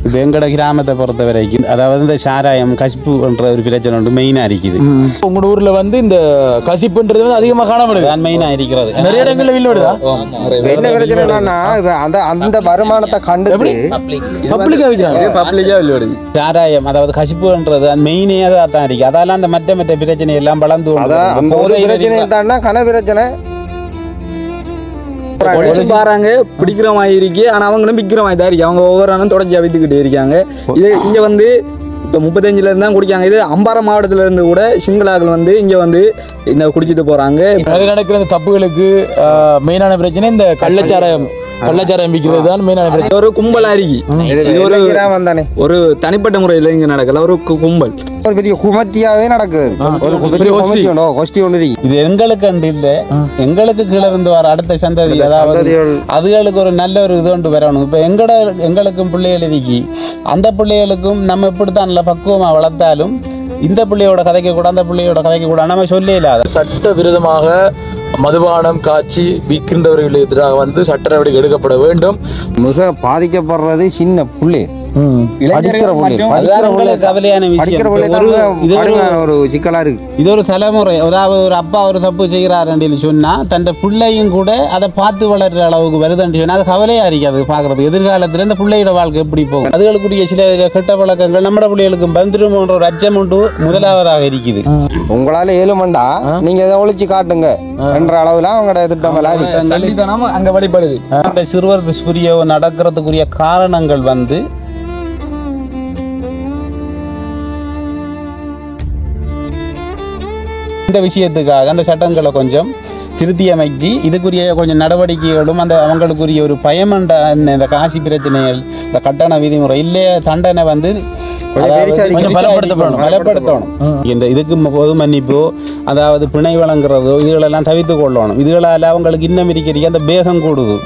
இப்போ எங்களோட கிராமத்தை பொறுத்த வரைக்கும் அதாவது இந்த சாராயம் கசிப்புன்ற ஒரு பிரச்சனை ஒன்று மெயினாக இருக்குது. உங்களோட ஊரில் வந்து இந்த கசிப்புன்றது வந்து அதிகமாக காணப்படுது. அது மெயினாக இருக்கிறது. நிறைய இடங்களில் வில்லுடுதா என்ன பிரச்சனைனா அந்த வருமானத்தை கண்டு பப்ளிக்காக வைக்கிறாங்க. பப்ளிக்காக வில்லுடுது சாராயம் அதாவது கசிப்புன்றது அது மெயினே தான் இருக்குது. அதெல்லாம் அந்த மற்ற பிரச்சனை எல்லாம் வளர்ந்து பிரச்சனை தான்னா கன பிரச்சனை பாருங்க பிடிக்கிற மாதிரி இருக்கு. ஆனா அவங்களும் விற்கிற மாதிரி தான் இருக்கு. அவங்க ஒவ்வொரு நாளும் தொடர்ச்சியா வித்துக்கிட்டே இருக்காங்க. இது இங்க வந்து இப்போ 35ல இருந்து தான் குடிக்காங்க. இது அம்பாறை மாவட்டத்துல இருந்து கூட சிங்களாக்கள் வந்து இங்க வந்து இந்த குடிச்சிட்டு போறாங்க. நடக்கிற இந்த தப்புகளுக்கு மெயினான பிரச்சனை இந்த கள்ளச்சாராயம் விற்கிறது தான் மெயினான பிரச்சனை. ஒரு கும்பல் அருகி இது ஒரு கிராமம் தானே, ஒரு தனிப்பட்ட முறையில் இங்க நடக்கல, ஒரு கும்பல் ஒரு பெரிய குமத்தியாவே நடக்குது. ஒரு பெரிய கோஷ்டி ஒன்று இருக்கு. இது எங்களுக்கு அன்று இல்லை, எங்களுக்கு கீழே இருந்து வர அடுத்த சந்ததி அதாவது அதுகளுக்கு ஒரு நல்ல ஒரு இது ஒன்று வரணும். இப்போ எங்களுக்கும் பிள்ளைகள் இருக்கி அந்த பிள்ளைகளுக்கும் நம்ம இப்படித்தான் நல்ல பக்குவமாக வளர்த்தாலும் இந்த பிள்ளையோட கதைக்க கூட அந்த பிள்ளையோட கதைக்க கூட நம்ம சொல்ல இல்லாத சட்ட விரோதமாக மதுபானம் காட்சி விற்கின்றவர்களுக்கு எதிராக வந்து சட்ட நடவடிக்கை எடுக்கப்பட வேண்டும். மிக பாதிக்கப்படுறது சின்ன பிள்ளை, கவலையான ஒரு சிக்கலா இருக்கு. இது ஒரு தலைமுறை ஒரு அப்பா ஒரு தப்பு செய்கிறாருன்னு சொன்னா தன் பிள்ளையும் கூட அதை பார்த்து வளர்ற அளவுக்கு வருதுன்னு சொன்னா அது கவலையா இருக்காது பாக்குறது. எதிர்காலத்துல இந்த பிள்ளையோட வாழ்க்கை எப்படி போகும், அதுகளுக்குரிய சில கெட்ட பழக்கங்கள் நம்ம பிள்ளைகளுக்கு வந்துருமோன்ற ஒரு அச்சம் ஒன்று முதலாவதாக இருக்குது. உங்களால ஏழுமண்டா நீங்க இதை ஒழிச்சு காட்டுங்க என்ற அளவுல அவங்களோட திட்டம் எல்லாம் அங்க வழிபடுது. அந்த சிறுவர் புரிய நடக்கிறதுக்குரிய காரணங்கள் வந்து இந்த விஷயத்துக்காக அந்த சட்டங்களை கொஞ்சம் திருத்தி அமைக்கி இதுக்குரிய கொஞ்சம் நடவடிக்கைகளும் அந்த அவங்களுக்குரிய ஒரு பயமண்ட இந்த காசி பிரச்சனைகள் இந்த கட்டண விதிமுறை இல்லை தண்டனை வந்து பலப்படுத்தணும். இந்த இதுக்கு பொது மன்னிப்போ அதாவது பிணை வழங்குறதோ இதுகளெல்லாம் தவிர்த்து கொள்ளணும். இதுகளால் அவங்களுக்கு இன்னும் இருக்கிற அந்த வேகம் கூடுது.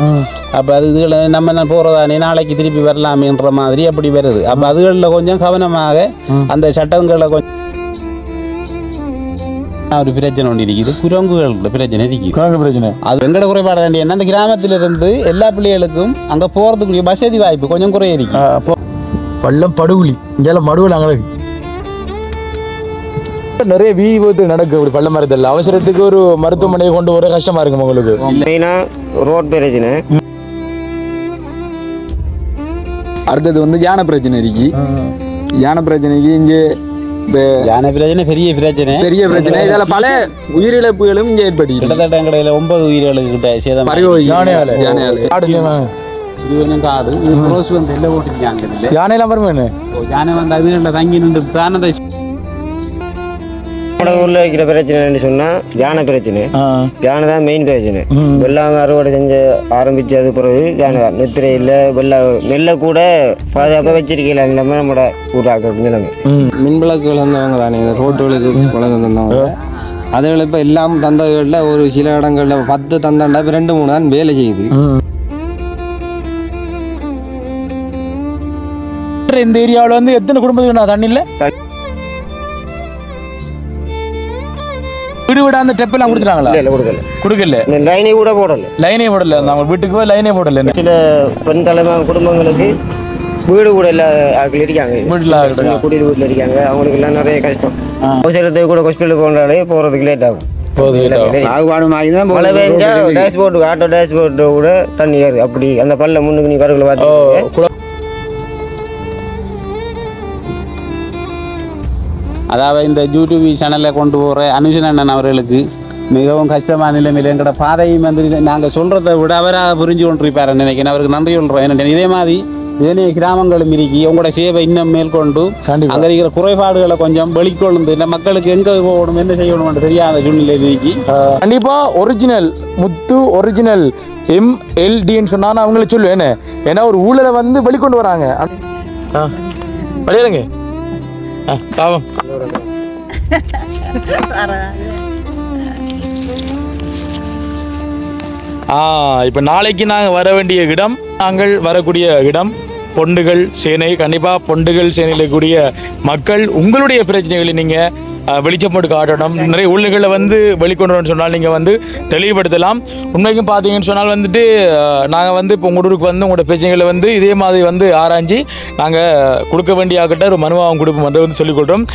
அப்போ அது இதுகளை நம்ம போகிறதானே நாளைக்கு திருப்பி வரலாமேன்ற மாதிரி அப்படி வருது. அப்போ அதுகளில் கொஞ்சம் கவனமாக அந்த சட்டங்களை கொஞ்சம் ஒரு பிரச்சனை ஒன்று இருக்குது. குரங்குகளோட பிரச்சனை இருக்குது. அது வெங்கட குறைபாடு வேண்டிய என்ன அந்த கிராமத்திலிருந்து எல்லா பிள்ளைகளுக்கும் அங்கே போகிறதுக்குரிய வசதி வாய்ப்பு கொஞ்சம் குறைய இருக்கு. பள்ளம் படுகுழி இங்கே மடுவில் அங்கே நிறைய விபத்து நடக்கு. அப்படி பள்ளம் மரத்தில் அவசரத்துக்கு ஒரு மருத்துவமனையை கொண்டு வர கஷ்டமா இருக்கும் உங்களுக்கு. ரோட் பிரச்சனை. அடுத்தது வந்து யானை பிரச்சனை இருக்கு. யானை பிரச்சனைக்கு இங்கே யானை பிரச்சனை பெரிய பிரச்சனை. இதால பல உயிரிழப்புகளும் இங்கே ஏற்பட்டு கிட்டத்தட்ட எங்கடையில் 9 உயிர்களுக்கு கிட்ட சேதம். காடு எல்லாம் ஓட்டிருக்காங்க. யானையெல்லாம் வருமே யானை வந்து அதுகளில் தங்கி நின்று தான் அந்த ஊர்ல இருக்கிற பிரச்சனைன்னு சொன்னா யானை பிரச்சனை. யானை தான் மெயின் பிரச்சனை. வெள்ளாம அறுவடை செஞ்சு ஆரம்பிச்சது பிறகு யானை தான் நித்திரை இல்லை நெல்லை கூட பாதுகாப்பாக வச்சிருக்கல இல்லாம நம்மளோட ஊராக்க நிலைமை. மின்விளக்குகள் வந்தவங்க தானே இந்த ரோட்டுகளுக்கு குழந்தை தந்தவங்க. அதுகளை இப்போ எல்லாம் தந்தகளில் ஒரு சில இடங்களில் 10 தந்தாண்டா இப்போ 2-3 தான் வேலை செய்யுது. இந்த ஏரியாவில் வந்து எத்தனை குடும்பத்துக்கு தண்ணி இல்லை? வீடு வீடா அந்த டெப் எல்லாம் கொடுத்துட்டாங்களா? இல்லை கொடுக்கல. லைனே கூட போடல. நம்ம வீட்டுக்கு போய் லைனே போடல. சில பெண் தலைமை குடும்பங்களுக்கு வீடு கூட எல்லா ஆட்கள் இருக்காங்க. குடியிரு வீட்டில் இருக்காங்க. அவங்களுக்கு எல்லாம் நிறைய கஷ்டம். அவசரத்தை கூட ஹாஸ்பிட்டலுக்கு போனாலே போறதுக்கு லேட் ஆகும். மழை பெஞ்சா டேஷ்போர்டு ஆட்டோ டேஷ்போர்டு கூட தண்ணி ஏறுது. அப்படி அந்த பல்ல முன்னுக்கு நீ வரகளை பார்த்து அதாவது இந்த யூடியூப் சேனலில் கொண்டு போகிற அனுஷன் அண்ணன் அவர்களுக்கு மிகவும் கஷ்டமான நிலைமையில் எங்களோட பாதையும் வந்து நாங்கள் சொல்கிறத விட அவராக புரிஞ்சு கொண்டிருப்பார் நினைக்கிறேன். அவருக்கு நன்றி சொல்கிறோம். என்ன இதே மாதிரி இதே கிராமங்களும் இருக்கி உங்களோட சேவை இன்னும் மேற்கொண்டு அங்கே இருக்கிற குறைபாடுகளை கொஞ்சம் வெளிக்கொண்டு இந்த மக்களுக்கு எங்கே போகணும் என்ன செய்யணும் தெரியாத சூழ்நிலை இருக்கி கண்டிப்பாக ஒரிஜினல் முத்து ஒரிஜினல் MLDன்னு சொன்னாலும் அவங்களுக்கு சொல்லுவேன். ஏன்னா ஒரு ஊழலை வந்து வெளிக்கொண்டு வராங்க. வெளியேறங்க பாவம். இப்போ நாளைக்கு நாங்கள் வர வேண்டிய இடம், நாங்கள் வரக்கூடிய இடம் பொண்டுகள் சேனை. கண்டிப்பாக பொண்டுகள் சேனையில் இருக்கக்கூடிய மக்கள் உங்களுடைய பிரச்சனைகளை நீங்கள் வெளிச்சம் போட்டு காட்டணும், நிறைய உள்ளுகளை வந்து வெளிக்கொண்டு சொன்னால் நீங்கள் வந்து தெளிவுபடுத்தலாம். உண்மைக்கும் பார்த்தீங்கன்னு சொன்னால் வந்துட்டு நாங்கள் வந்து இப்போ உங்கள் ஊருக்கு வந்து உங்களோட பிரச்சனைகளை வந்து இதே மாதிரி வந்து ஆராய்ச்சி நாங்கள் கொடுக்க வேண்டிய ஆகிட்ட ஒரு மனுவாகவும் கொடுப்போம் அதை வந்து சொல்லிக்கொள்கிறோம்.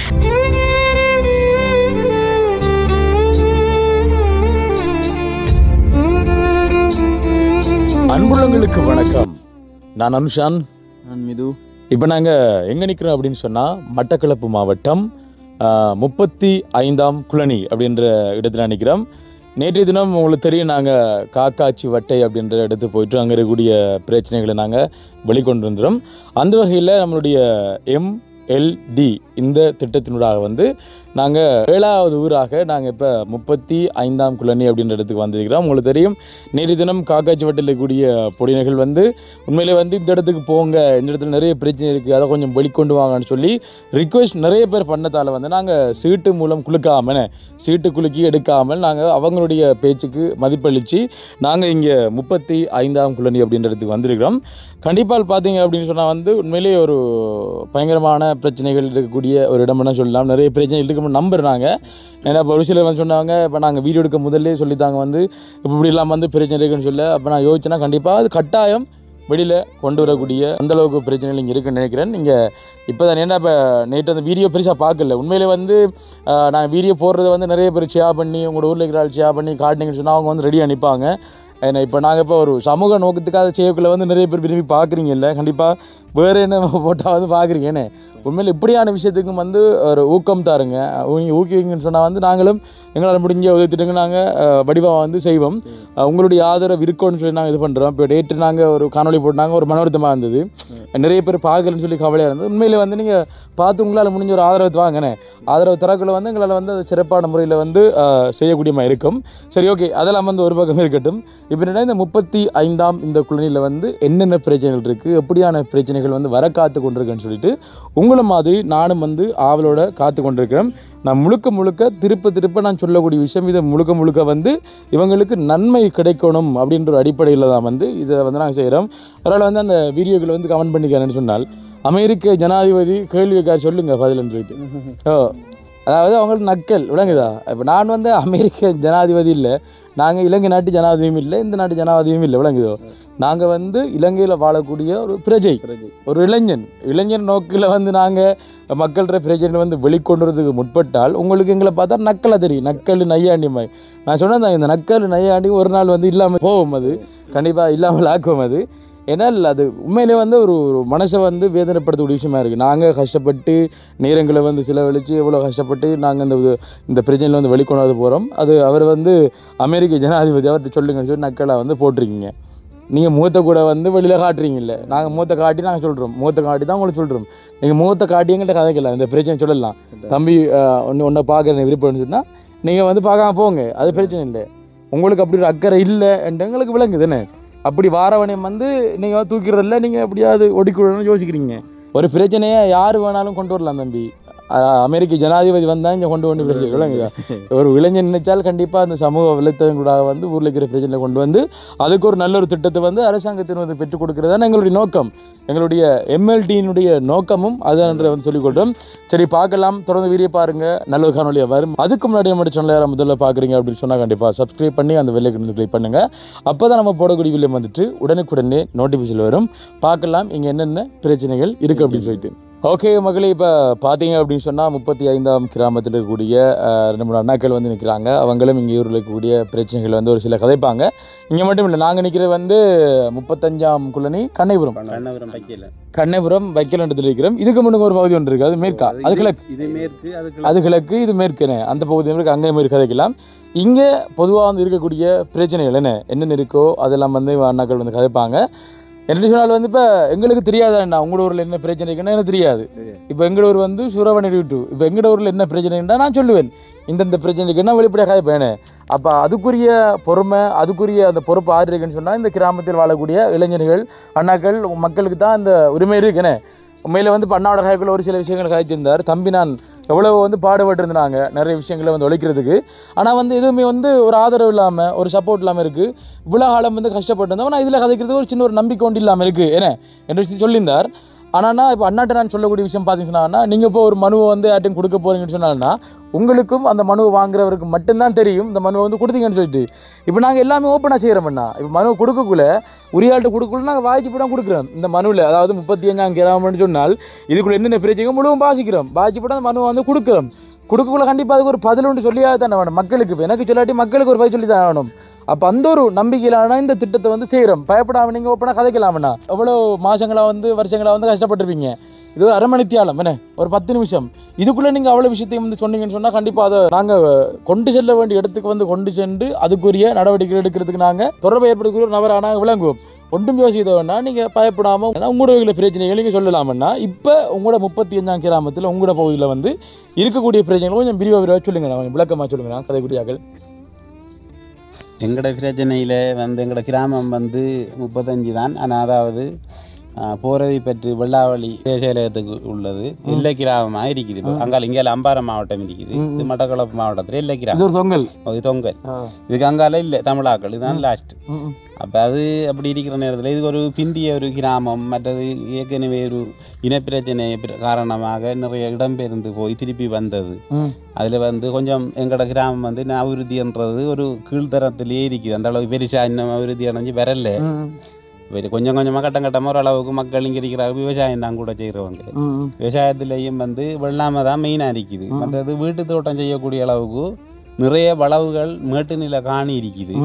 அன்புள்ளங்களுக்கு வணக்கம். நான் அனுஷான். நான் மிது. இப்போ நாங்கள் எங்கே நிற்கிறோம் அப்படின்னு சொன்னால் மட்டக்களப்பு மாவட்டம் 35ஆம் குளனி அப்படின்ற இடத்துல நிற்கிறோம். நேற்றைய தினம் உங்களுக்கு தெரியும், நாங்கள் காக்காச்சி வட்டை அப்படின்ற இடத்துக்கு போயிட்டு அங்கே இருக்கக்கூடிய பிரச்சனைகளை நாங்கள் வெளிக்கொண்டு வந்துடும். அந்த வகையில் நம்மளுடைய MLD இந்த திட்டத்தினூடாக வந்து நாங்கள் 7வது ஊராக நாங்கள் இப்போ 35ஆம் குளனி அப்படின்ற இடத்துக்கு வந்திருக்கிறோம். உங்களுக்கு தெரியும், நேற்று தினம் காக்காச்சி வட்டில் இருக்கக்கூடிய பொடியினர்கள் வந்து உண்மையிலே வந்து இந்த இடத்துக்கு போங்க, இந்த இடத்துல நிறைய பிரச்சனை இருக்குது, அதை கொஞ்சம் வெளிக்கொண்டு வாங்கன்னு சொல்லி ரிக்வெஸ்ட் நிறைய பேர் பண்ணதால் வந்து நாங்கள் சீட்டு மூலம் குலுக்காமல், சீட்டு குலுக்கி எடுக்காமல் நாங்கள் அவங்களுடைய பேச்சுக்கு மதிப்பளித்து நாங்கள் இங்கே 35ஆம் குளனி அப்படின்ற இடத்துக்கு வந்திருக்கிறோம். கண்டிப்பாக பார்த்தீங்க அப்படின்னு சொன்னால் வந்து உண்மையிலே ஒரு பயங்கரமான பிரச்சனைகள் இருக்கக்கூடிய ஒரு இடம்னு சொல்லலாம். நிறைய பிரச்சனைகள் இருக்குன்னு நம்புறாங்க. ஏன்னா இப்போ ஒரு சிலர் வந்து சொன்னாங்க, இப்போ நாங்கள் வீடியோ எடுக்க முதல்ல சொல்லித்தாங்க வந்து இப்படி இல்லாமல் வந்து பிரச்சனை இருக்குன்னு சொல்ல. அப்போ நான் யோசிச்சேன்னா கண்டிப்பாக அது கட்டாயம் வெளியில் கொண்டு வரக்கூடிய அந்தளவுக்கு பிரச்சனைகள் இங்கே இருக்குன்னு நினைக்கிறேன். நீங்கள் இப்போ தான் ஏன்னா இப்போ நேற்று அந்த வீடியோ பெருசாக பார்க்கல. உண்மையிலே வந்து நான் வீடியோ போடுறத வந்து நிறைய பேர் ஷேர் பண்ணி உங்களோட ஊரில் இருக்கிற ஆள் ஷேர் பண்ணி காட்டினீங்கன்னு சொன்னால் அவங்க வந்து ரெடியாக நிற்பாங்க. ஏன்னா இப்போ நாங்கள் இப்போ ஒரு சமூக நோக்கத்துக்காக செய்யக்குள்ளே வந்து நிறைய பேர் விரும்பி பார்க்குறீங்க. இல்லை கண்டிப்பாக வேறு என்ன போட்டால் வந்து பார்க்குறீங்க. ஏன்னா உண்மையில் இப்படியான விஷயத்துக்கும் வந்து ஒரு ஊக்கம் தாருங்க, ஊக்குவிங்கன்னு சொன்னால் வந்து நாங்களும் எங்களால் முடிஞ்ச உதவித்திட்டங்க நாங்கள் வடிவாக வந்து செய்வோம். உங்களுடைய ஆதரவு இருக்குன்னு சொல்லி நாங்கள் இது பண்ணுறோம். இப்போ நேற்று நாங்கள் ஒரு காணொலி போட்டாங்க, ஒரு மனோரத்தமாக இருந்தது, நிறைய பேர் பார்க்கலன்னு சொல்லி கவலையாக இருந்தது. உண்மையில் வந்து நீங்கள் பார்த்து உங்களால் முடிஞ்ச ஒரு ஆதரவு வாங்கினேன், ஆதரவு தரக்குள்ள வந்து எங்களால் வந்து அது சிறப்பான முறையில் வந்து செய்யக்கூடியமாக இருக்கும். சரி, ஓகே, அதெல்லாம் வந்து ஒரு பக்கம் இருக்கட்டும். இப்போ என்ன இந்த 35ஆம் இந்த குளனியில் வந்து என்னென்ன பிரச்சனைகள் இருக்குது, எப்படியான பிரச்சனைகள் வந்து வர காத்து கொண்டிருக்குன்னு சொல்லிட்டு உங்களை மாதிரி நானும் வந்து ஆவலோட காத்து கொண்டிருக்கிறேன். நான் முழுக்க திருப்ப நான் சொல்லக்கூடிய விஷயம் இதை முழுக்க வந்து இவங்களுக்கு நன்மை கிடைக்கணும் அப்படின்ற ஒரு அடிப்படையில் தான் வந்து இதை வந்து நாங்கள் செய்கிறோம். அதனால் வந்து அந்த வீடியோக்களை வந்து கமெண்ட் பண்ணிக்கிறேன்னு சொன்னால் அமெரிக்க ஜனாதிபதி கேள்விக்கார் சொல்லுங்கள் பதில்னு சொல்லிட்டு. அதாவது அவங்களுக்கு நக்கல் விளங்குதா? இப்போ நான் வந்து அமெரிக்க ஜனாதிபதி இல்லை, நாங்கள் இலங்கை நாட்டு ஜனாதிபதியும் இல்லை, இந்த நாட்டு ஜனாதிபதியும் இல்லை, விளங்குதோ? நாங்கள் வந்து இலங்கையில் வாழக்கூடிய ஒரு பிரஜை, ஒரு இளைஞர் நோக்கில் வந்து நாங்கள் மக்கள்கிற பிரச்சனை வந்து வெளிக்கொண்டுறதுக்கு முற்பட்டால் உங்களுக்கு எங்களை பார்த்தா நக்கலை தெரியும், நக்கல் நையாண்டிமாய். நான் சொன்னேன், இந்த நக்கல் நையாண்டி ஒரு நாள் வந்து இல்லாமல் போவோம், அது கண்டிப்பாக இல்லாமல் ஆக்குவோம். அது ஏன்னால் அது உண்மையிலே வந்து ஒரு மனசை வந்து வேதனைப்படுத்தக்கூடிய விஷயமா இருக்குது. நாங்கள் கஷ்டப்பட்டு நேரங்களை வந்து செலவழித்து எவ்வளோ கஷ்டப்பட்டு நாங்கள் இந்த பிரச்சனையில் வந்து வெளிக்கொண்டு போகிறோம். அது அவர் வந்து அமெரிக்க ஜனாதிபதி அவர்கிட்ட சொல்லுங்கன்னு சொல்லி நக்கலாக வந்து போட்டிருக்கீங்க. நீங்கள் முகத்தை கூட வந்து வெளியில் காட்டுறீங்கல்ல, நாங்கள் முகத்தை காட்டி நாங்கள் சொல்கிறோம், முகத்தை காட்டி தான் உங்களுக்கு சொல்கிறோம். நீங்கள் முகத்தை காட்டி எங்கள்கிட்ட கதைக்கலாம், இந்த பிரச்சனை சொல்லலாம். தம்பி ஒன்றை பார்க்குற விருப்பம்னு சொன்னால் நீங்கள் வந்து பார்க்காம போங்க, அது பிரச்சனை இல்லை. உங்களுக்கு அப்படி ஒரு அக்கறை இல்லை என்று எங்களுக்கு விளங்குது தானே. அப்படி வாரவனையும் வந்து நீங்கள் தூக்கிறதில்ல, நீங்கள் எப்படியாவது ஒடிக்கூடணும்னு யோசிக்கிறீங்க. ஒரு பிரச்சனையை யார் வேணாலும் கொண்டு வரலாம் தம்பி. அமெரிக்க ஜனாதிபதி வந்தால் இங்கே கொண்டு பிரச்சனை விளங்குதா? ஒரு இளைஞர் நினைச்சால் கண்டிப்பாக அந்த சமூக வலைத்தளங்களாக வந்து ஊரில் இருக்கிற பிரச்சனை கொண்டு வந்து அதுக்கு ஒரு நல்ல ஒரு திட்டத்தை வந்து அரசாங்கத்தின் வந்து பெற்றுக் கொடுக்கிறது தான் எங்களுடைய நோக்கம். எங்களுடைய MLD-னுடைய நோக்கமும் அதுன்ற வந்து சொல்லிக்கொள்கிறோம். சரி, பார்க்கலாம், தொடர்ந்து வீடியோ பாருங்கள், நல்ல ஒரு காணொலியாக வரும். அதுக்கு முன்னாடி நம்ம சேனலை யாரும் முதல்ல பார்க்குறீங்க அப்படின்னு சொன்னால் கண்டிப்பாக சப்ஸ்கிரைப் பண்ணி அந்த வெள்ளைக்கு கிளிக் பண்ணுங்கள். அப்போ தான் நம்ம போடக்கூடிய வீடியோ வந்துட்டு உடனுக்குடனே நோட்டிஃபிகேஷன் வரும். பார்க்கலாம் இங்கே என்னென்ன பிரச்சனைகள் இருக்குது அப்படின்னு சொல்லிட்டு. ஓகே மகளே, இப்போ பார்த்தீங்க அப்படின்னு சொன்னால் 35ஆம் கிராமத்தில் இருக்கக்கூடிய 2-3 அண்ணாக்கள் வந்து நிற்கிறாங்க. அவங்களும் இங்கே ஊரில் இருக்கக்கூடிய பிரச்சனைகள் வந்து ஒரு சில கதைப்பாங்க. இங்கே மட்டும் இல்லை, நாங்கள் நிற்கிறது வந்து 35ஆம் குளனி கண்ணைபுரம் வைக்கலன்றத்தில் இருக்கிறோம். இதுக்கு முன்னுக்கு ஒரு பகுதி ஒன்று இருக்குது, அது மேற்கா, அது கிழக்கு, அது கிழக்கு, இது மேற்குன்னு அந்த பகுதி இருக்குது. அங்கே மாதிரி கதைக்கலாம். இங்கே பொதுவாக வந்து இருக்கக்கூடிய பிரச்சனைகள் என்னென்ன இருக்கோ அதெல்லாம் வந்து அண்ணாக்கள் வந்து கதைப்பாங்க. என்ன சொன்னால் வந்து இப்போ எங்களுக்கு தெரியாதாண்ணா உங்களோட ஊரில் என்ன பிரச்சனை இருக்குன்னா எனக்கு தெரியாது. இப்போ எங்களோட ஊர் வந்து சுரவணி விட்டு இப்போ எங்களோட ஊரில் என்ன பிரச்சனைன்னா நான் சொல்லுவேன், இந்த பிரச்சனை இருக்குன்னா வெளிப்படையாக காய்ப்பேன். அப்போ அதுக்குரிய பொறுமை, அதுக்குரிய அந்த பொறுப்பு ஆறு இருக்குன்னு சொன்னால் இந்த கிராமத்தில் வாழக்கூடிய இளைஞர்கள் அண்ணாக்கள் மக்களுக்கு தான் அந்த உரிமை இருக்குன்னு. உண்மையில் வந்து அண்ணாவோட காய்க்குள்ள ஒரு சில விஷயங்கள் காய்ச்சிருந்தார். தம்பி நான் எவ்வளோ வந்து பாடுபட்டு இருந்தாங்க நிறைய விஷயங்களை வந்து ஒழிக்கிறதுக்கு. ஆனால் வந்து எதுவுமே வந்து ஒரு ஆதரவு இல்லாமல் ஒரு சப்போர்ட் இல்லாமல் இருக்குது. இவ்வளோ காலம் வந்து கஷ்டப்பட்டு இருந்தோம். ஆனால் இதில் கதைக்கிறதுக்கு ஒரு சின்ன ஒரு நம்பிக்கை ஒன்று இல்லாமல் இருக்குது என்று சொல்லியிருந்தார். ஆனால் இப்போ அண்ணாட்ட நான் சொல்லக்கூடிய விஷயம் பார்த்தீங்கன்னா, நீங்கள் இப்போ ஒரு மனுவை வந்து யார்ட்டையும் கொடுக்க போகிறீங்கன்னு சொன்னாங்கன்னா உங்களுக்கும் அந்த மனுவை வாங்குறவருக்கு மட்டும்தான் தெரியும் இந்த மனுவை வந்து கொடுத்தீங்கன்னு சொல்லிட்டு. இப்போ நாங்கள் எல்லாமே ஓப்பனாக செய்கிறோம்ண்ணா. இப்போ மனுவை கொடுக்கக்குள்ள உரியாள்கிட்ட கொடுக்கக்குள்ள நாங்கள் வாய்ச்சி போட்டு கொடுக்குறோம். இந்த மனுவில் அதாவது 35 கிராமம்னு சொன்னால் இதுக்குள்ளே என்னென்ன பிரச்சனைகள் முழுவதும் வாசிக்கிறோம். வாய்ச்சி போட்டு அந்த மனுவை வந்து கொடுக்குறோம். கொடுக்கக்குள்ள கண்டிப்பாக அதுக்கு ஒரு பதில் ஒன்று சொல்லியாக தானே வேணும் மக்களுக்கு. இப்போ எனக்கு சொல்லாட்டி மக்களுக்கு ஒரு பதில் சொல்லி தான் வேணும். அப்போ அந்த ஒரு நம்பிக்கையிலான இந்த திட்டத்தை வந்து செய்கிறோம். பயப்படாமல் நீங்கள் ஓப்பனாக கதைக்கலாம்ண்ணா. எவ்வளோ மாதங்களாக வந்து வருஷங்களாக வந்து கஷ்டப்பட்டிருப்பீங்க. இது ஒரு 1/2 மணித்தியாலம் என்ன ஒரு 10 நிமிஷம் இதுக்குள்ளே நீங்கள் அவ்வளோ விஷயத்தையும் வந்து சொன்னீங்கன்னு சொன்னால் கண்டிப்பாக அதை நாங்கள் கொண்டு செல்ல வேண்டிய இடத்துக்கு வந்து கொண்டு சென்று அதுக்குரிய நடவடிக்கைகள் எடுக்கிறதுக்கு நாங்கள் தொடர்பை ஏற்படுத்தக்கூடிய ஒரு நபராக நாங்கள் விளங்குவோம். ஒன்றும் யோசிக்க வேண்டாம். நீங்கள் பயப்படாமல் உங்களோட பிரச்சனைகள் நீங்கள் சொல்லலாமன்னா இப்போ உங்களோட 35 கிராமத்தில் உங்களோட பகுதியில் வந்து இருக்கக்கூடிய பிரச்சனைகள் கொஞ்சம் விரிவாக சொல்லுங்கள். நான் விளக்கமாக சொல்லுங்கள். நான் கதைக்குடியாக்கள் எங்களோட பிரச்சனையில் வந்து எங்களோட கிராமம் வந்து 35 தான். ஆனால் அதாவது போரவை பற்றி வெள்ளாவளி தேசியத்துக்கு உள்ளது எல்லை கிராமமாக இருக்குது. இப்போ அங்கால இங்கே அம்பாறை மாவட்டம் இருக்குது. இது மட்டக்களப்பு மாவட்டத்தில் எல்லை கிராமம் தொங்கல். இதுக்கு அங்கால இல்லை தமிழாக்கள். இதுதான் லாஸ்ட். அப்போ அது அப்படி இருக்கிற நேரத்தில் இதுக்கு ஒரு பிந்திய ஒரு கிராமம். மற்றது ஏற்கனவே ஒரு இனப்பிரச்சனை காரணமாக நிறைய இடம்பெயர்ந்து போய் திருப்பி வந்தது. அதில் வந்து கொஞ்சம் எங்களோட கிராமம் வந்து அபிவிருத்தின்றது ஒரு கீழ்த்தரத்திலேயே இருக்குது. அந்த அளவுக்கு பெருசாக இன்னும் அபிவிருத்தி அடைஞ்சு வரல. கொஞ்சம் கொஞ்சமாக கட்டமாக ஓரளவுக்கு மக்கள் இங்கே இருக்கிறாங்க. விவசாயம் தான் கூட செய்கிறவங்க. விவசாயத்துலேயும் வந்து வெள்ளாமை தான் மெயினாக இருக்குது. மற்றது வீட்டு தோட்டம் செய்யக்கூடிய அளவுக்கு நிறைய வளவுகள் மேட்டு நில காணி இருக்குது.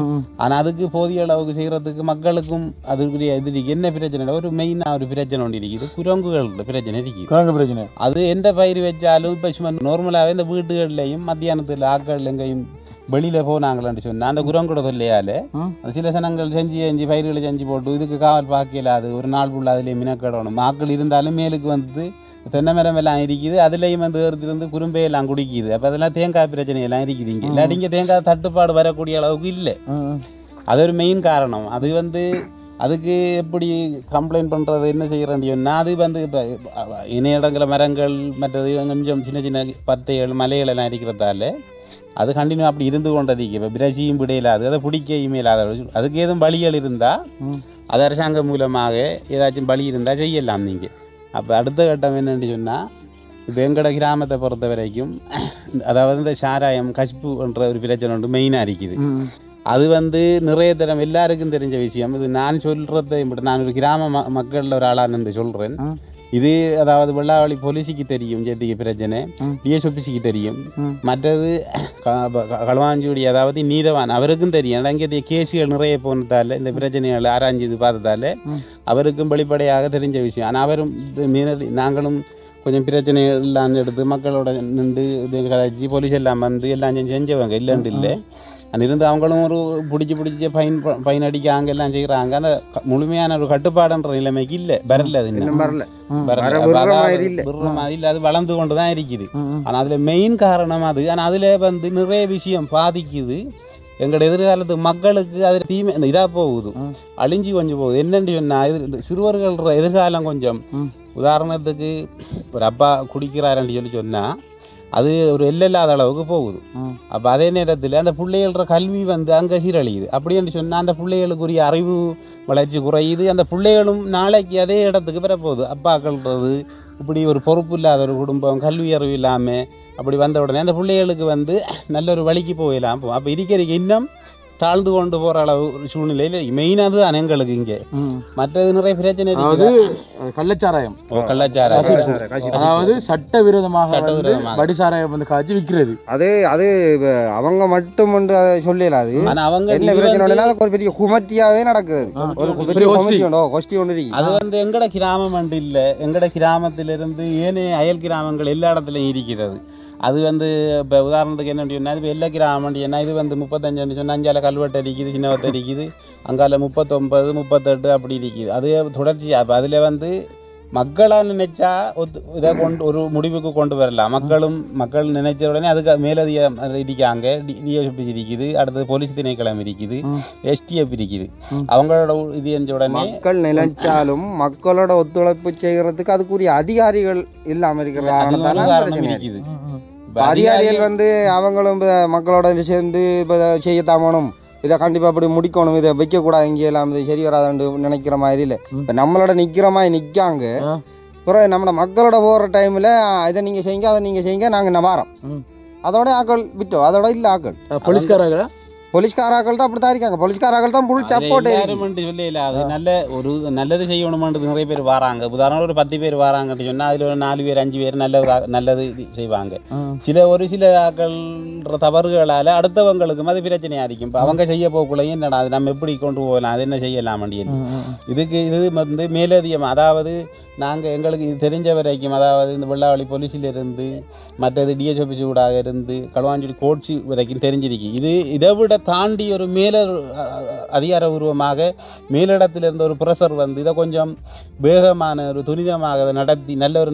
ஆனால் அதுக்கு போதிய அளவுக்கு செய்கிறதுக்கு மக்களுக்கும் அதுக்குரிய இது என்ன பிரச்சனை ஒரு மெயினாக ஒரு பிரச்சனை ஒன்று இருக்குது. குரங்குகள் பிரச்சனை இருக்குது. அது எந்த பயிர் வச்சாலும் இப்போ சும்மா நார்மலாகவே இந்த வீட்டுகள்லையும் மத்தியானத்தில் ஆக்கள் எங்கேயும் வெளியில் போனாங்களான்னு சொன்னால் அந்த குரங்கூட சொல்லையால் சில சனங்கள் செஞ்சு பயிர்களை செஞ்சு போட்டு இதுக்கு காவல் பார்க்கலாது. ஒரு நாள் ஃபுல்லாக அதுலேயே மினக்கடணும். ஆக்கள் இருந்தாலும் மேலுக்கு வந்து தென்னை மரம் எல்லாம் இருக்குது. அதுலேயும் வந்து இருந்து குறும்பையெல்லாம் குடிக்குது. அப்போ அதெல்லாம் தேங்காய் பிரச்சனையெல்லாம் இருக்குது. இங்கே இல்லாட்டி இங்கே தேங்காய் தட்டுப்பாடு வரக்கூடிய அளவுக்கு இல்லை. அது ஒரு மெயின் காரணம். அது வந்து அதுக்கு எப்படி கம்ப்ளைண்ட் பண்ணுறது என்ன செய்கிறேன்னா அது வந்து இப்போ இணையடங்கிற மரங்கள் மற்றது கொஞ்சம் சின்ன சின்ன பத்தைகள் மலைகள் எல்லாம் இருக்கிறதால அது கண்டினியூ அப்படி இருந்து கொண்டதுக்கு இப்போ பிரசியும் விடையிலாது அதை பிடிக்கையும் இல்லாத அதுக்கு எதுவும் வழிகள் இருந்தால் அது அரசாங்கம் மூலமாக ஏதாச்சும் வழி இருந்தால் செய்யலாம் நீங்கள். அப்போ அடுத்த கட்டம் என்னென்னு சொன்னால் இப்போ எங்களோட கிராமத்தை பொறுத்த வரைக்கும் அதாவது இந்த சாராயம் கஷ்புன்ற ஒரு பிரச்சனை ஒன்று மெயினாக இருக்குது. அது வந்து நிறைய தரம் எல்லாருக்கும் தெரிஞ்ச விஷயம். இது நான் சொல்கிறத நான் ஒரு கிராம மக்களில் ஒரு ஆளாக இருந்து சொல்கிறேன். இது அதாவது வெள்ளாவளி போலீஸுக்கு தெரியும் ஜெத்திக்கு பிரச்சனை, டிஎஸ்ஓபிசிக்கு தெரியும். மற்றது களுவாஞ்சுடி அதாவது நீதவான் அவருக்கும் தெரியும். இங்கே கேஸுகள் நிறைய போனதால் இந்த பிரச்சனைகள் ஆராய்ஞ்சு இது பார்த்ததால அவருக்கும் வெளிப்படையாக தெரிஞ்ச விஷயம். ஆனால் அவரும் நாங்களும் கொஞ்சம் பிரச்சனைகள் எல்லாம் எடுத்து மக்களோட நின்று இது கதைச்சி போலீஸ் எல்லாம் வந்து எல்லாம் செஞ்சவங்க இல்லைன்னு இல்லை. இருந்து அவங்களும் ஒரு பிடிச்சி ஃபைன் அடிக்காங்க எல்லாம் செய்கிறாங்க. அந்த முழுமையான ஒரு கட்டுப்பாடுன்ற நிலைமைக்கு இல்லை வரல. அது இன்னும் இல்லை. அது வளர்ந்து கொண்டு தான் இருக்குது. ஆனால் அதில் மெயின் காரணம் அது. ஆனால் அதில் வந்து நிறைய விஷயம் பாதிக்குது. எங்களோட எதிர்காலத்து மக்களுக்கு அது தீமை இதாக போகுது, அழிஞ்சு கொஞ்சம் போகுது. என்னென்னு சொன்னால் இது சிறுவர்கள எதிர்காலம் கொஞ்சம் உதாரணத்துக்கு ஒரு அப்பா குடிக்கிறாருன்னு சொன்னால் அது ஒரு எல்லையில்லாத அளவுக்கு போகுது. அப்போ அதே நேரத்தில் அந்த பிள்ளைகள கல்வி வந்து அங்கே சீரழியுது. அப்படின்னு சொன்னால் அந்த பிள்ளைகளுக்குரிய அறிவு வளர்ச்சி குறையுது. அந்த பிள்ளைகளும் நாளைக்கு அதே இடத்துக்கு பெறப்போகுது. அப்பாக்கள்ன்றது இப்படி ஒரு பொறுப்பு இல்லாத ஒரு குடும்பம், கல்வி அறிவு இல்லாமல் அப்படி வந்த உடனே அந்த பிள்ளைகளுக்கு வந்து நல்ல ஒரு வழிக்கு போகலாம் போகும். அப்போ இருக்கிற இன்னும் தாழ்ந்து கொண்டு போகிற அளவு ஒரு சூழ்நிலையில் மெயினாக தான் எங்களுக்கு இங்கே. மற்றது நிறைய பிரச்சனை கள்ளச்சாராயம், அதாவது சட்டவிரோதமாக வடிசாராயம் வந்து காய்ச்சி விற்கிறது. அது அவங்க மட்டும் அதை சொல்லலாது. ஆனால் அவங்க என்ன பிரச்சனை ஒரு பெரிய குமத்தியாகவே நடக்குது. ஒரு பெரிய கொஸ்டி ஒன்று இருக்கு. அது வந்து எங்கட கிராமம் அண்டு இல்லை. எங்கட கிராமத்திலிருந்து ஏனைய அயல் கிராமங்கள் எல்லா இடத்துலையும் இருக்கிறது. அது வந்து இப்போ உதாரணத்துக்கு என்ன சொன்னால் இப்போ எல்லா கிராமம் என்ன இது வந்து 35 சொன்னால் அஞ்சால கல்வெட்டு இருக்குது, சின்னவத்தை இருக்குது, அங்கால 39 38 அப்படி இருக்குது. அது தொடர்ச்சியாக இப்போ அதில் வந்து மக்களாக நினைச்சா இதை ஒரு முடிவுக்கு கொண்டு வரலாம். மக்கள் நினைச்ச உடனே அதுக்கு மேலதிக இருக்காங்க. டிஎஸ்பி இருக்குது, அடுத்தது போலீஸ் திணைக்களம் இருக்குது, எஸ்டிஎஃப் இருக்குது. அவங்களோட இது என்ற உடனே மக்கள் நினைச்சாலும் மக்களோட ஒத்துழைப்பு செய்கிறதுக்கு அதுக்குரிய அதிகாரிகள் இல்லாமல் இருக்கிற காரணத்தால் இருக்குது. அதிகாரிகள் வந்து அவங்களும் மக்களோட சேர்ந்து இப்போ செய்யத்தாமணும், இதை கண்டிப்பாக அப்படி முடிக்கணும், இதை வைக்கக்கூடாது, இங்கே எல்லாம் இது சரி வராதுன்னு நினைக்கிற மாதிரி இல்லை. இப்போ நம்மளோட நிற்கிற மாதிரி நிற்காங்க. பிறகு நம்ம மக்களோட போகிற டைமில் இதை நீங்கள் செய்யுங்க அதை நீங்கள் செய்யுங்க நாங்கள் வாரோம். அதோட ஆக்கள் விட்டோம், அதோட இல்லை ஆக்கள் போலீஸ்காராக்கள் தான் அப்படி தான் இருக்காங்க. போலீஸ்காராக்கள் தான் ஃபுல் சப்போர்ட் சொல்லல. அது நல்லது செய்யணுமென்றது நிறைய பேர் வராங்க. உதாரணம் ஒரு 10 பேர் வராங்கன்னு சொன்னால் அதில் ஒரு 4 பேர் 5 பேர் நல்லது செய்வாங்க. ஒரு சில ஆக்கள் தவறுகளால் அடுத்தவங்களுக்கும் அது பிரச்சனையாக இருக்கும். இப்போ அவங்க செய்ய போக்குள்ளையும் என்னடா அது நம்ம எப்படி கொண்டு போகலாம், அது என்ன செய்யலாம் அப்படின்னு இது வந்து மேலதிகமாக, அதாவது நாங்கள் எங்களுக்கு இது தெரிஞ்ச வரைக்கும், அதாவது இந்த வெள்ளாவளி போலீஸிலிருந்து மற்றது டிஎஸ் ஆஃபீஸ் ஊடாக இருந்து களுவாஞ்சுடி கோட்சி வரைக்கும் தெரிஞ்சிருக்கு. இதை விட தாண்டி ஒரு அதிகாரபூர்வமாக மேலிடத்திலிருந்து ஒரு ப்ரெஷர் வந்து இதை கொஞ்சம் வேகமான ஒரு துரிதமாக அதை நடத்தி நல்ல ஒரு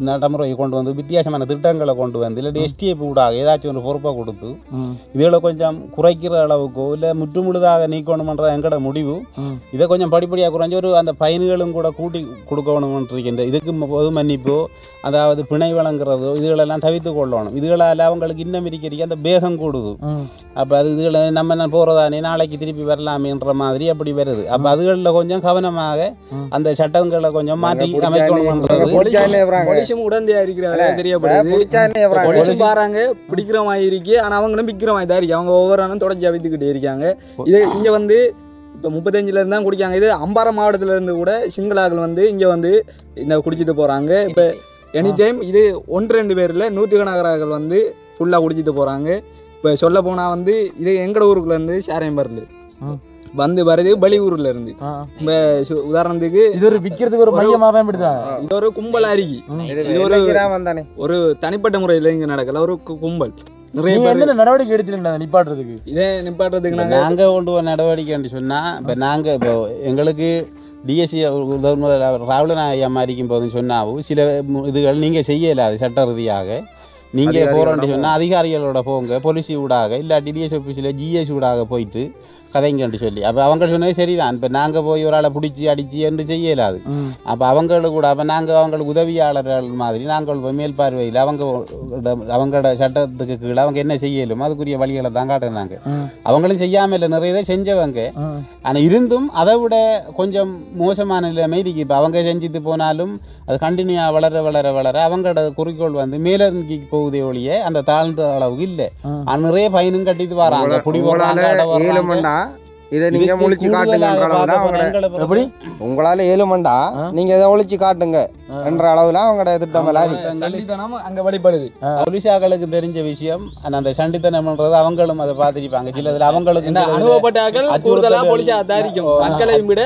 நடைமுறையை கொண்டு வந்து வித்தியாசமான திட்டங்களை கொண்டு வந்து இல்லாட்டி எஸ்டிஎஃப் ஊடாக ஏதாச்சும் ஒரு பொறுப்பை கொடுத்து இதில் கொஞ்சம் குறைக்கிற அளவுக்கோ இல்லை முற்றுமுழுதாக நீக்கணுமன்ற எங்களோட முடிவு. இதை கொஞ்சம் படிப்படியாக குறைஞ்சி ஒரு அந்த பயன்களும் கூட கூட்டி கொடுக்கணும். இதுக்கு பொது மன்னிப்போ அதாவது பிணை வழங்குறதோ இதுகளெல்லாம் தவிர்த்து கொள்ளணும். இதுகளால் அவங்களுக்கு இன்னும் இருக்கிற அந்த வேகம் கூடுது. அப்போ அது இதுகளை நம்ம போகிறதானே நாளைக்கு திருப்பி வரலாமேன்ற மாதிரி அப்படி வருது. அப்போ அதுகளில் கொஞ்சம் கவனமாக அந்த சட்டங்களை கொஞ்சம் மாற்றி அமைக்கணும்ன்றது பிடிக்கிற மாதிரி இருக்கு. ஆனால் அவங்களும் பிக்கிற மாதிரி தான் இருக்கு. அவங்க ஒவ்வொரு நாளும் தொடர்ச்சி அவித்துக்கிட்டே இருக்காங்க. இது இங்கே வந்து இப்போ 35 தான் குடிக்காங்க. இது அம்பாறை மாவட்டத்திலேருந்து கூட சிங்களாக்கள் வந்து இங்கே வந்து இந்த குடிச்சிட்டு போகிறாங்க. இப்போ எனி டைம் இது 1-2 பேரில் 100கணக்காரர்கள் வந்து ஃபுல்லாக குடிச்சிட்டு போகிறாங்க. இப்போ சொல்ல போனால் வந்து இது எங்களோட ஊருக்குள்ளேருந்து சாரையம்பரில் வந்து வருது வெளியூரில் இருந்து. இப்போ உதாரணத்துக்கு இது ஒரு விற்கிறதுக்கு ஒரு மையமாக இது ஒரு கும்பல் அருகி. இது ஒரு தனிப்பட்ட முறையில் இங்கே நடக்கல, ஒரு கும்பல். நடவடிக்கை எடுத்துருங்க நிப்பாட்டுறதுக்கு. இதே நிப்பாட்டுறதுக்கு நாங்கள் கொண்டு போகிற நடவடிக்கைன்னு சொன்னால் இப்போ நாங்கள் இப்போ எங்களுக்கு டிஎஸ்சி ராகுல ஐயா இருக்கும் போதுன்னு சொன்னாவும் சில இதுகள் நீங்கள் செய்யலாது சட்ட ரீதியாக. நீங்கள் போகிறோன்னு சொன்னால் அதிகாரிகளோட போங்க, போலீஸ் ஊடாக இல்லாட்டி டிஎஸ் ஆஃபீஸில் ஜிஎஸ் ஊடாக போயிட்டு கதைங்கன்னு சொல்லி. அப்போ அவங்க சொன்னது சரிதான். இப்போ நாங்கள் போய் ஒரு ஆளை பிடிச்சி அடித்து என்று செய்யலாது. அப்போ அவங்களுக்கு கூட அப்போ நாங்கள் அவங்களுக்கு உதவியாளர்கள் மாதிரி நாங்கள் போய் மேல் பார்வையில் அவங்களோட சட்டத்துக்கு கீழே அவங்க என்ன செய்யலும் அதுக்குரிய வழிகளை தான் காட்டுனாங்க. அவங்களும் செய்யாமல் இல்லை, நிறைய செஞ்சவங்க. ஆனால் இருந்தும் அதை விட கொஞ்சம் மோசமான நிலைமை இருக்கு. இப்போ அவங்க செஞ்சுட்டு போனாலும் அது கண்டினியூவாக வளர வளர வளர அவங்களோட குறிக்கோள் வந்து மேலே போகுதே ஒழிய அந்த தாழ்ந்த அளவுக்கு இல்லை. நிறைய பயனும் கட்டிட்டு வராங்க. குடிபோறாங்க. இதை நீங்க ஒழிச்சு காட்டுங்க. உங்களால ஏழுமண்டா நீங்க இதை ஒழிச்சு காட்டுங்க என்ற அளவுல அவங்களோட திட்டம் அங்க வழிபடுது. போலீஸாக்களுக்கு தெரிஞ்ச விஷயம் அந்த சண்டித்தனம்ன்றது அவங்களும் அதை பார்த்துருப்பாங்க. சிலதுல அவங்களுக்கு அனுபவப்பட்டார்கள் மக்களையும் விட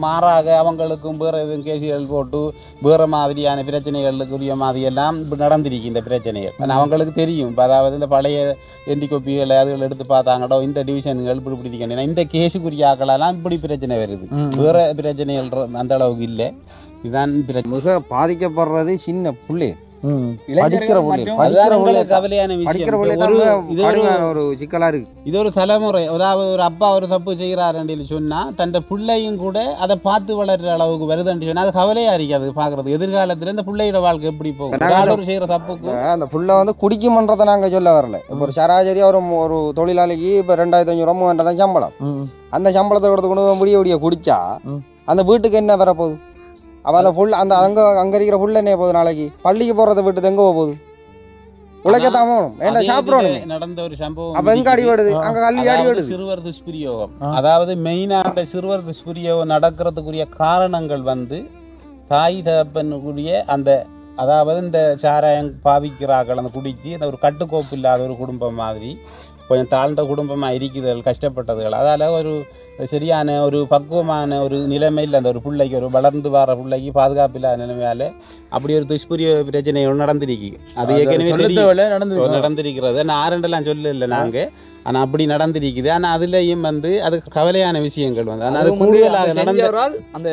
மாறாக அவங்களுக்கும் வேற எதுவும் கேசுகள் போட்டு வேற மாதிரியான பிரச்சனைகளுக்குரிய மாதிரி எல்லாம் நடந்திருக்கு இந்த பிரச்சனைகள். அவங்களுக்கு தெரியும். அதாவது இந்த பழைய எண்டி கொப்பிகளை அதுகள் எடுத்து பார்த்தாங்கடோ இந்த டிவிஷன்கள் இப்படி இப்படி இருக்கேன் இந்த கேஸுக்குரிய ஆக்களெல்லாம் இப்படி பிரச்சனை வருது. வேற பிரச்சனைகள் அந்த அளவுக்கு இல்லை. இதுதான் மிக பாதிக்கப்படுறது சின்ன பிள்ளை. இது ஒரு தலைமுறை. ஒரு அப்பா ஒரு தப்பு செய்யறாருன்னு சொன்னா தன் பிள்ளையும் கூட அதை பார்த்து வளர்ற அளவுக்கு வருதுன்னு சொன்னா அது கவலையா இருக்காது பாக்குறது. எதிர்காலத்துல இந்த பிள்ளையோட வாழ்க்கை எப்படி போகும் செய்யற தப்புக்கு. அந்த புள்ள வந்து குடிக்குமன்றதை நாங்க சொல்ல வரல. இப்போ ஒரு சராசரியா ஒரு தொழிலாளிக்கு இப்ப 2500 தான் சம்பளம். அந்த சம்பளத்தை கொடுத்து கொண்டு முடிய குடிச்சா அந்த வீட்டுக்கு என்ன வரப்போகுது? அவன் அந்த புல் அந்த அங்கே இருக்கிற புல் என்ன போகுது? நாளைக்கு பள்ளிக்கு போகிறத விட்டு எங்கே போகுது? உழைக்கத்தான் போகணும். ஏன்னா சாப்பிடணும். நடந்த ஒரு சம்பவம் அப்போ எங்கே அடி வருது? அங்கே கல்வி அடி வருது. சிறுவர் துஷ்பிரயோகம். அதாவது மெயினாக அந்த சிறுவர் துஷ்பிரயோகம் நடக்கிறதுக்குரிய காரணங்கள் வந்து தாய் தகப்பனுக்குரிய அந்த அதாவது இந்த சாராயம் பாவிக்கிறார்கள் அந்த குடிச்சு அந்த ஒரு கட்டுக்கோப்பு இல்லாத ஒரு குடும்பம் மாதிரி கொஞ்சம் தாழ்ந்த குடும்பமாக இருக்குதுகள், கஷ்டப்பட்டதுகள். அதால் ஒரு சரியான ஒரு பக்குவமான ஒரு நிலைமையில் அந்த ஒரு பிள்ளைக்கு ஒரு வளர்ந்து வர பிள்ளைக்கு பாதுகாப்பு இல்லாத நிலைமையால் அப்படி ஒரு துஷ்பிரிய பிரச்சனை நடந்திருக்கு. அது ஏற்கனவே நடந்திருக்கிறது. நான் ஆரண்டெல்லாம் சொல்லலை நாங்கள், ஆனால் அப்படி நடந்திருக்குது. ஆனால் அதுலேயும் வந்து அது கவலையான விஷயங்கள் வந்து ஆனால் அது கூடுதலாக நடந்தவரால் அந்த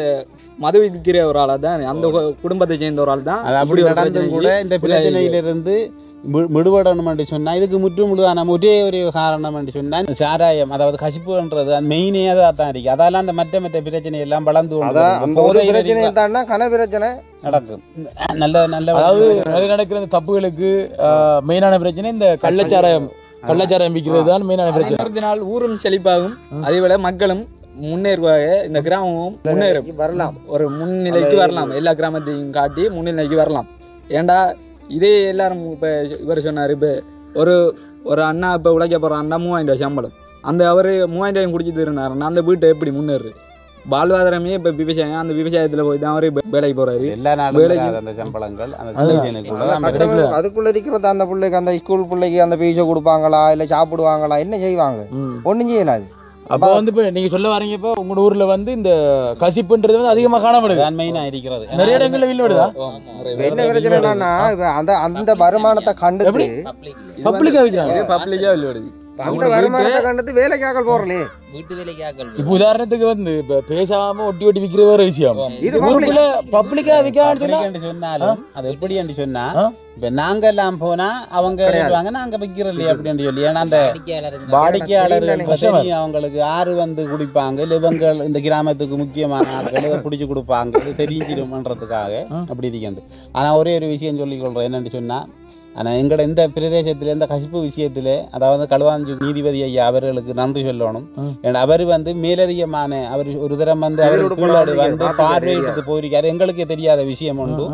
மது விற்கிற ஒரு ஆளாக தான் அந்த குடும்பத்தை சேர்ந்த ஒரு ஆள் தான் அது அப்படி நடந்து கூட இந்த பிரச்சனையிலிருந்து விடுபடணும் என்று சொன்னால் இதுக்கு முற்றுமுழுதான ஒரே ஒரு காரணம் என்று சொன்னால் சாராயம் அதாவது கசிப்புன்றது அது மெயினே தான் இருக்குது. அதெல்லாம் அந்த மற்ற பிரச்சனை எல்லாம் வளர்ந்து பிரச்சனை நடக்கும். நல்ல அதாவது நிறைய நடக்கிற இந்த தப்புகளுக்கு மெயினான பிரச்சனை இந்த கள்ளச்சாராயம் விற்கிறது தான் மெயினான பிரச்சனை. நாள் ஊரும் செழிப்பாகும், அதே போல மக்களும் முன்னேறுவாங்க, இந்த கிராமமும் முன்னேறும், வரலாம், ஒரு முன்னிலைக்கு வரலாம், எல்லா கிராமத்தையும் காட்டி முன்னிலைக்கு வரலாம். ஏண்டா இதே எல்லாரும் இப்போ இவர் சொன்னார், இப்போ ஒரு அண்ணா இப்போ உழைக்க போகிற அண்ணா 3000 ரூபாய் சம்பளம், அந்த அவர் 3000 ரூபாயும் குடிச்சிட்டு இருந்தாருன்னா அந்த வீட்டை எப்படி முன்னேறு? வாழ்வாதாரமே இப்போ விவசாயம், அந்த விவசாயத்தில் போய் தான் அவரே வேலைக்கு போகிறாரு. எல்லா நாளும் அந்த சம்பளங்கள் அதுக்குள்ள இருக்கிறது அந்த பிள்ளைக்கு, அந்த ஸ்கூல் பிள்ளைக்கு அந்த பீஸை கொடுப்பாங்களா இல்லை சாப்பிடுவாங்களா, என்ன செய்வாங்க? ஒன்றும் செய்யலாது. அப்போ வந்து இப்போ நீங்கள் சொல்ல வரீங்க, இப்போ உங்களோட ஊரில் வந்து இந்த கசிப்புன்றது வந்து அதிகமாக காணப்படுது, மெயினாக இருக்கிறது. நிறைய இடங்களில் வீல் விடுதா? என்ன பிரச்சனைனா அந்த வருமானத்தை கண்டு பப்ளிக்காக வைக்கிறாங்க, பப்ளிக்காக வீல் விடுது. அந்த வருமானத்தை கண்டு வேலைக்காக போறலே. இப்போ உதாரணத்துக்கு வந்து இப்போ பேசாம ஒட்டி விற்கிற ஒரு விஷயம், இது பப்ளிக்கா விற்கான்னு சொன்னாலும் அது எப்படி என்று சொன்னா, இப்ப நாங்க எல்லாம் போனா அவங்க எழுதுவாங்க, நாங்க விற்கிறோம் இல்லையா அப்படின்னு சொல்லி. ஏன்னா அந்த வாடிக்கையாளர்கள் அவங்களுக்கு யாரு வந்து குடிப்பாங்க இல்லை, இவங்க இந்த கிராமத்துக்கு முக்கியமான ஆட்கள் இதை பிடிச்சி கொடுப்பாங்க, இது தெரிஞ்சிருமன்றதுக்காக அப்படி இருக்கின்றது. ஆனா ஒரே ஒரு விஷயம் சொல்லிக்கொள்றேன், என்னென்னு சொன்னா, ஆனால் எங்களோட இந்த பிரதேசத்தில் இந்த கசிப்பு விஷயத்தில், அதாவது களுவாஞ்சி நீதிபதி ஐயா அவர்களுக்கு நன்றி சொல்லணும். ஏன்னா அவர் வந்து மேலதிகமான அவர் ஒரு தரம் வந்து வந்து பார்வையிட்டு போயிருக்காரு, எங்களுக்கே தெரியாத விஷயம் உண்டு.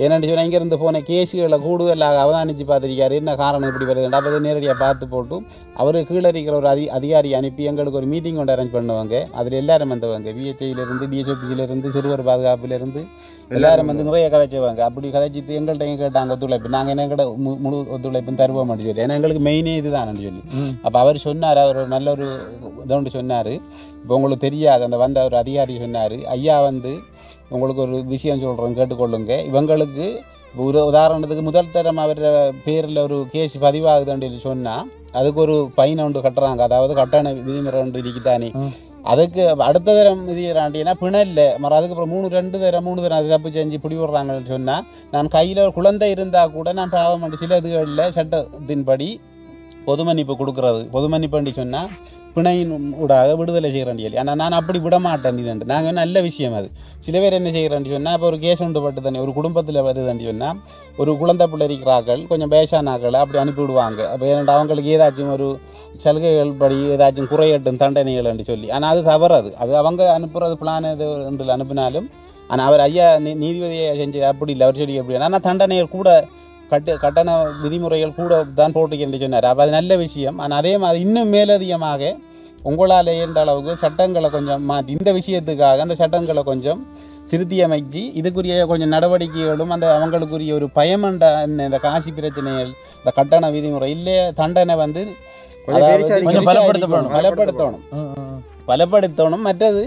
ஏன்னு சொன்னால் இங்கேருந்து போன கேஸுகளை கூடுதலாக அவதானித்து பார்த்துருக்காரு, என்ன காரணம் இப்படி வருதுண்டா, அப்போ நேரடியாக பார்த்து போட்டு அவர் கீழே இருக்கிற ஒரு அதிகாரி அனுப்பி எங்களுக்கு ஒரு மீட்டிங் கொண்டு அரேஞ்ச் பண்ணுவாங்க. அதில் எல்லாரும் வந்தவங்க, விஹெச்ஐயிலேருந்து டிஎஸ்ஓபியிலேருந்து சிறுவர் பாதுகாப்புலேருந்து எல்லாரும் வந்து நிறைய கதைச்சவங்க. அப்படி கதைச்சிட்டு எங்கள்கிட்ட கேட்டாங்க ஒத்துழைப்பு, நாங்கள் என்ன எங்கள்கிட்ட முழு ஒத்துழைப்புன்னு தருவோம் அப்படின்னு சொல்லி. ஏன்னா எங்களுக்கு மெயினே இதுதான் சொல்லி. அப்போ அவர் சொன்னார், அவர் நல்ல ஒரு இதோண்டு சொன்னார். இப்போ உங்களுக்கு தெரியாது, அந்த வந்த ஒரு அதிகாரி சொன்னார், ஐயா வந்து உங்களுக்கு ஒரு விஷயம் சொல்கிறேன் கேட்டுக்கொள்ளுங்க. இவங்களுக்கு ஒரு உதாரணத்துக்கு முதல் தரம் அவர் பேரில் ஒரு கேஸ் பதிவாகுதுன்னு சொன்னால் அதுக்கு ஒரு ஃபைன் ஒன்று கட்டுறாங்க, அதாவது கட்டண விதிமுறை ஒன்று இருக்குதானே. அதுக்கு அடுத்த தரம் விதிக்கிறாண்டினா பிணல்ல மறு அதுக்கப்புறம் 3 தரம் அது தப்பு செஞ்சு பிடி விடுறாங்கன்னு சொன்னால், நான் கையில் ஒரு குழந்தை இருந்தால் கூட நான் பாவம் பண்ணி சில இதுகளில் சட்டத்தின்படி பொது மன்னிப்பு கொடுக்குறது. பொது மன்னிப்புன்னு சொன்னால் பிணையின் ஊடாக விடுதலை செய்கிறேன். ஆனால் நான் அப்படி விட மாட்டேன். இதுண்டு நாங்கள் நல்ல விஷயம் அது. சில பேர் என்ன செய்கிறேன்னு சொன்னால், இப்போ ஒரு கேஸ் உண்டு பட்டு தானே ஒரு குடும்பத்தில் வருதுன்னு சொன்னால், ஒரு குழந்தை பிள்ளை இருக்கிறார்கள், கொஞ்சம் வயசானாக்களை அப்படி அனுப்பிவிடுவாங்க. அப்போ ஏன்னா அவங்களுக்கு ஏதாச்சும் ஒரு சலுகைகள் படி ஏதாச்சும் குறையட்டும் தண்டனைகள் என்று சொல்லி. ஆனால் அது தவறாது, அது அவங்க அனுப்புறது பிளான் இது என்று அனுப்பினாலும். ஆனால் அவர் ஐயா நீதிபதியை செஞ்சு அப்படி இல்லை, அவர் சொல்லி எப்படி, ஆனால் தண்டனைகள் கூட கட்டண விதிமுறைகள் கூட தான் போட்டுக்கிட்டு சொன்னார். அப்போ அது நல்ல விஷயம். ஆனால் அதே மாதிரி இன்னும் மேலதிகமாக உங்களால் என்ற அளவுக்கு சட்டங்களை கொஞ்சம் மாற்றி இந்த விஷயத்துக்காக அந்த சட்டங்களை கொஞ்சம் திருத்தி அமைச்சு இதுக்குரிய கொஞ்சம் நடவடிக்கைகளும் அந்த அவங்களுக்குரிய ஒரு பயமண்ட இந்த காசி பிரச்சனைகள், இந்த கட்டண விதிமுறை இல்லை தண்டனை வந்து பலப்படுத்தணும். மற்றது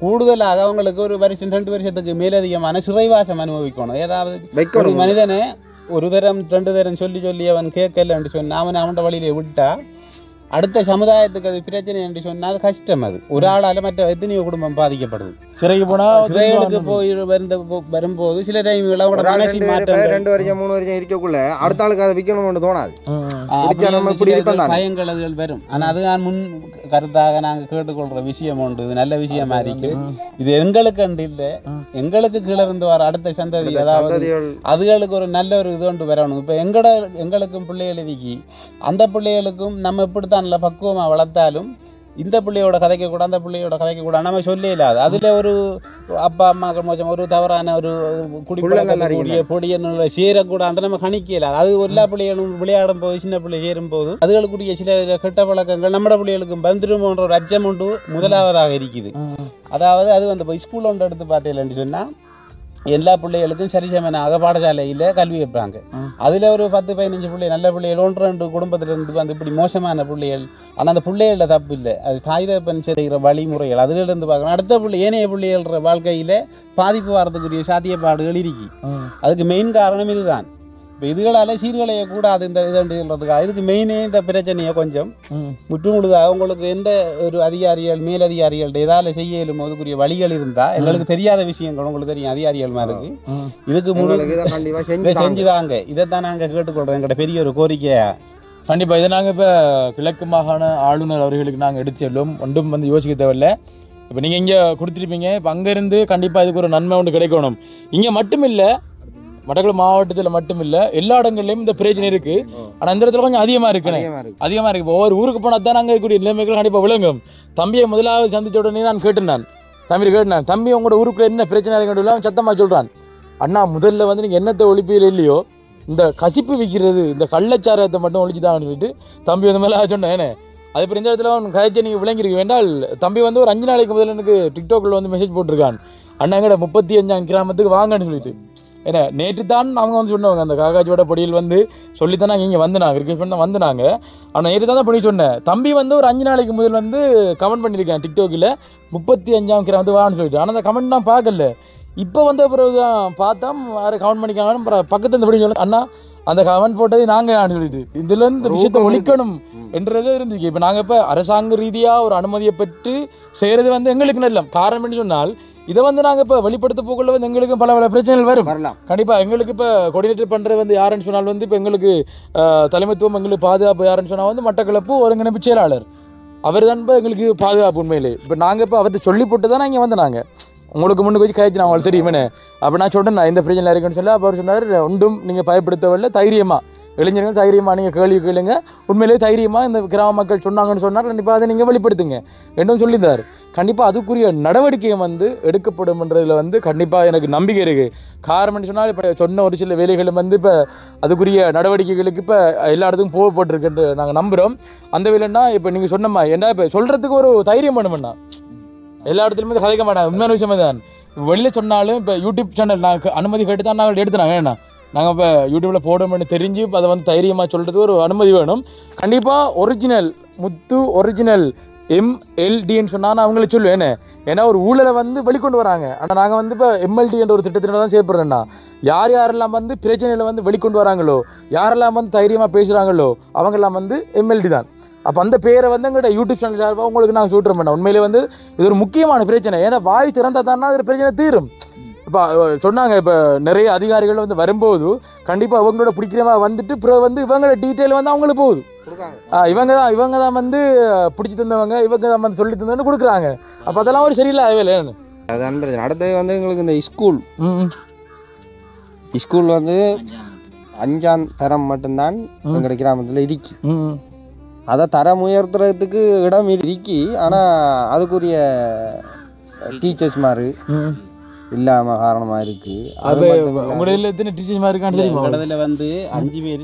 கூடுதலாக அவங்களுக்கு ஒரு வருஷம் 2 வருஷத்துக்கு மேலதிகமான சிறைவாசம் அனுபவிக்கணும். ஏதாவது ஒரு மனிதனை ஒரு தரம் 2 தரம் சொல்லி அவன் கேட்கலன்னு சொன்னால் அவனோட வழியில விட்டா அடுத்த சமுதாயத்துக்கு அது பிரச்சனை என்று சொன்னால் கஷ்டம். அது ஒரு ஆளால் மற்ற எத்தனையோ குடும்பம் பாதிக்கப்படுது. சிறைக்கு போனால் சிறைகளுக்கு போய் வரும்போது சில டைம்கள் அவங்களோட மனசு மாற்றம் 2 வருஷம் 3 வருஷம் இருக்கக்குள்ள அடுத்த ஆளுக்கு அதை விற்கணும்னு தோணாது, பயங்கள் அதுகள் வரும். ஆனால் அது நான் முன் கருத்தாக நாங்கள் கேட்டுக்கொள்கிற விஷயம் உண்டு, இது நல்ல விஷயமா இருக்கு. இது எங்களுக்கு அண்டு இல்லை, எங்களுக்கு கீழே இருந்து வர அடுத்த சந்ததி, அதாவது அதுகளுக்கு ஒரு நல்ல ஒரு இது ஒன்று வரணும். இப்போ எங்களுக்கும் பிள்ளைகள் இருக்கி, அந்த பிள்ளைகளுக்கும் நம்ம இப்படித்தான் நல்ல பக்குவமாக வளர்த்தாலும் இந்த பிள்ளையோட கதைக்கக்கூடாது அந்த பிள்ளையோட கதைக்கக்கூடாது நம்ம சொல்ல இல்லாது. அதில் ஒரு அப்பா அம்மாக்கள் மோசம் ஒரு தவறான ஒரு குடிப்பழக்கூடிய பொடியன்னு சேரக்கூடாது, அந்த நம்ம கணிக்க இல்லாது. அது எல்லா பிள்ளைகளும் விளையாடும் போது சின்ன பிள்ளை சேரும்போது அதுகளுக்குரிய சில கெட்ட பழக்கங்கள் நம்ம பிள்ளைகளுக்கும் வந்துருமோன்ற ஒரு அச்சம் ஒன்று முதலாவதாக இருக்குது. அதாவது அது வந்து ஸ்கூல் ஒன்று எடுத்து பார்த்தீங்கன்னு சொன்னால் எல்லா பிள்ளைகளுக்கும் சரிசமனாக பாடசாலையில் கல்வி வைப்பாங்க. அதில் ஒரு 10-15 பிள்ளை நல்ல பிள்ளைகள் 1-2 குடும்பத்திலிருந்து வந்து இப்படி மோசமான பிள்ளைகள். ஆனால் அந்த பிள்ளைகளில் தப்பு இல்லை, அது தாய் தகப்பன் செய்கிற வழிமுறைகள் அதிலிருந்து பார்க்கணும். அடுத்த ஏனைய பிள்ளைகள வாழ்க்கையில் பாதிப்பு வரதுக்குரிய சாத்தியப்பாடுகள் இருக்கு. அதுக்கு மெயின் காரணம் இதுதான். இப்போ இதுகளால் சீர்களைய கூடாது இந்த இதுன்றதுக்காக இதுக்கு மெயினே இந்த பிரச்சனையை கொஞ்சம் முற்றுமுழுதாக உங்களுக்கு எந்த ஒரு அதிகாரிகள் மேலதிகாரிகள்ட்ட ஏதாவது செய்ய இயலும் அதுக்குரிய வழிகள் இருந்தால் எங்களுக்கு தெரியாத விஷயங்கள் உங்களுக்கு தெரியும் அதிகாரிகள் மாதிரி இதுக்கு செஞ்சுதாங்க. இதைத்தான் நாங்கள் கேட்டுக்கொள்கிறோம், எங்கள்கிட்ட பெரிய ஒரு கோரிக்கையா. கண்டிப்பாக இதை நாங்கள் இப்போ கிழக்கு மாகாண ஆளுநர் அவர்களுக்கு நாங்கள் எடுத்து செல்லும் ஒன்றும் வந்து யோசிக்க தேவையில்லை. இப்போ நீங்கள் இங்கே கொடுத்துருப்பீங்க, இப்போ அங்கேருந்து கண்டிப்பாக இதுக்கு ஒரு நன்மை ஒன்று கிடைக்கணும். இங்கே மட்டும் இல்லை, மட்டக்களப்பு மாவட்டத்தில் மட்டும் இல்லை எல்லா இடங்கள்லையும் இந்த பிரச்சனை இருக்குது. ஆனால் இந்த இடத்துல கொஞ்சம் அதிகமாக இருக்குண்ணே, அதிகமாக இருக்குது. இப்போ ஒவ்வொரு ஊருக்கு போனால் தான் அங்கே இருக்கக்கூடிய நிலைமைகள் கண்டிப்பாக விளங்கும். தம்பியை முதலாவது சந்திச்ச உடனே நான் கேட்டேன், தம்பி உங்களோட ஊருக்குள்ள என்ன பிரச்சனை இருக்குன்னு அவன் சத்தமாக சொல்கிறான். அண்ணா முதல்ல வந்து நீங்கள் என்னத்தை ஒழிப்பீர் இல்லையோ இந்த கசிப்பு விற்கிறது இந்த கள்ளச்சாரத்தை மட்டும் ஒழிச்சு தான் சொல்லிட்டு தம்பி வந்து மேலே சொன்னேன். ஏன்னா அது இப்போ இந்த இடத்துல அவன் கதைச்சை நீங்கள் விளங்கிருக்கு வேண்டால். தம்பி வந்து ஒரு 5 நாளைக்கு முதல்ல எனக்கு டிக்டாக்ல வந்து மெசேஜ் போட்டிருக்கான், அண்ணா எங்கட 35 கிராமத்துக்கு வாங்கன்னு சொல்லிட்டு. ஏன்னா நேற்று தான் அவங்க வந்து சொன்னவங்க அந்த காக்காச்சியோட பொடியில் வந்து சொல்லித்தானே இங்கே வந்தாங்க, ரிக்வெஸ்ட் பண்ண வந்தாங்க. ஆனால் நேற்று தான் பண்ணி சொன்னேன். தம்பி வந்து ஒரு 5 நாளைக்கு முதல் வந்து கமெண்ட் பண்ணியிருக்கேன் டிக்டாக்கில் 35 கிராமத்துக்கு வான்னு சொல்லிட்டு. ஆனால் அந்த கமெண்ட் நான் பார்க்கல. இப்போ வந்த பிறகு தான் பார்த்தா யாரும் கமெண்ட் பண்ணிக்காங்க பக்கத்து இந்த படி சொல்ல, அண்ணா அந்த கமெண்ட் போட்டது நாங்கள் சொல்லிட்டு இதுலேருந்து இந்த விஷயத்தை ஒழிக்கணும் என்றதே இருந்துச்சு. இப்போ நாங்கள் இப்போ அரசாங்க ரீதியாக ஒரு அனுமதியை பெற்று செய்கிறது வந்து எங்களுக்கு நல்ல காரணம் என்று சொன்னால் இதை வந்து நாங்கள் இப்போ வெளிப்படுத்த போக்குள்ள வந்து எங்களுக்கு பல பிரச்சனைகள் வரும். கண்டிப்பாக எங்களுக்கு இப்போ கோஆர்டினேட் பண்ணுறது வந்து யாருன்னு சொன்னால் வந்து இப்போ எங்களுக்கு தலைமைத்துவம் எங்களுக்கு பாதுகாப்பு யாருன்னு சொன்னால் வந்து மட்டக்களப்பு ஒருங்கிணைப்பு செயலாளர் அவர் தான் இப்போ எங்களுக்கு பாதுகாப்பு. உண்மையிலே இப்போ நாங்கள் இப்போ அவர்கிட்ட சொல்லி போட்டு தான் இங்கே வந்து நாங்கள் உங்களுக்கு முன்னுக்கு வச்சு கழிச்சு நான் அவங்களுக்கு தெரியுமே. அப்போ நான் சொல்கிறேன் நான் இந்த பிரச்சனை இருக்குன்னு சொல்லி அப்போ அவர் சொன்னார், ஒன்றும் நீங்கள் பயப்படுத்தவில்லை, தைரியமாக இளைஞர்கள் தைரியமாக நீங்கள் கேள்வி கேளுங்க, உண்மையிலேயே தைரியமாக இந்த கிராம மக்கள் சொன்னாங்கன்னு சொன்னால் கண்டிப்பாக அதை நீங்கள் வெளிப்படுத்துங்க என்றும் சொல்லியிருந்தார். கண்டிப்பாக அதுக்குரிய நடவடிக்கையை வந்து எடுக்கப்படும்ன்றதில் வந்து கண்டிப்பாக எனக்கு நம்பிக்கை இருக்குது. காரணம்னு சொன்னால் இப்போ சொன்ன ஒரு சில வேலைகளும் வந்து இப்போ அதுக்குரிய நடவடிக்கைகளுக்கு இப்போ எல்லா இடத்துக்கும் போகப்பட்டிருக்குன்னு நாங்கள் நம்புகிறோம். அந்த வேலைன்னா இப்போ நீங்கள் சொன்னம்மா ஏன்னா இப்போ சொல்கிறதுக்கு ஒரு தைரியம் வேணுமெண்ணா, எல்லா இடத்துலையுமே கதைக்க மாட்டாங்க. உண்மையான விஷயமே தான். வெளியில் சொன்னாலும் இப்போ யூடியூப் சேனல் நாங்கள் அனுமதி கேட்டு தான் நாங்கள் எடுத்துனாங்க. ஏன்னா நாங்கள் இப்போ யூடியூப்பில் போடணும்னு தெரிஞ்சு அதை வந்து தைரியமாக சொல்கிறதுக்கு ஒரு அனுமதி வேணும். கண்டிப்பாக ஒரிஜினல் முத்து ஒரிஜினல் MLDன்னு சொன்னால் நான் அவங்களுக்கு சொல்லுவேன். ஏன்னா ஒரு ஊழலை வந்து வெளிக்கொண்டு வராங்க. ஆனால் நாங்கள் வந்து இப்போ MLD என்ற ஒரு திட்டத்தில் தான் செயல்படுறேன்னா யாரெல்லாம் வந்து பிரச்சனையில் வந்து வெளிக்கொண்டு வராங்களோ யாரெல்லாம் வந்து தைரியமாக பேசுகிறாங்களோ அவங்கெல்லாம் வந்து MLD தான். அப்போ அந்த பேரை வந்து எங்கள்கிட்ட யூடியூப் சேனல் சார்பாக உங்களுக்கு நாங்கள் சொல்கிறோம் பண்ணோம். உண்மையிலே வந்து இது ஒரு முக்கியமான பிரச்சனை. ஏன்னா வாய் திறந்தால் தானே அது பிரச்சனை தீரும். இப்போ சொன்னாங்க இப்போ நிறைய அதிகாரிகள் வந்து வரும்போது கண்டிப்பாக இவங்களோட பிடிக்கிறவா வந்துட்டு அப்புறம் வந்து இவங்களோட டீட்டெயில் வந்து அவங்களுக்கு போகுது. இவங்க தான் வந்து பிடிச்சி தந்தவங்க, இவங்க தான் வந்து சொல்லி தந்தவங்க கொடுக்குறாங்க. அப்போ அதெல்லாம் ஒரு சரியில்லை வேலைன்னு அதான் பிரச்சனை. அடுத்தது வந்து எங்களுக்கு இந்த ஸ்கூல் வந்து 5ஆம் தரம் மட்டும்தான் எங்களுடைய கிராமத்தில் இருக்கு. அதை தரம் உயர்த்துறதுக்கு இடம் இருக்கு. ஆனால் அதுக்குரிய டீச்சர்ஸ் மாதிரி இல்லாம காரணமா இருக்கு. அது உங்களதுல எத்தனை டீச்சர்ஸ் மாதிரி இருக்கான்னு தெரியுமா? உங்களதுல வந்து 5 பேர்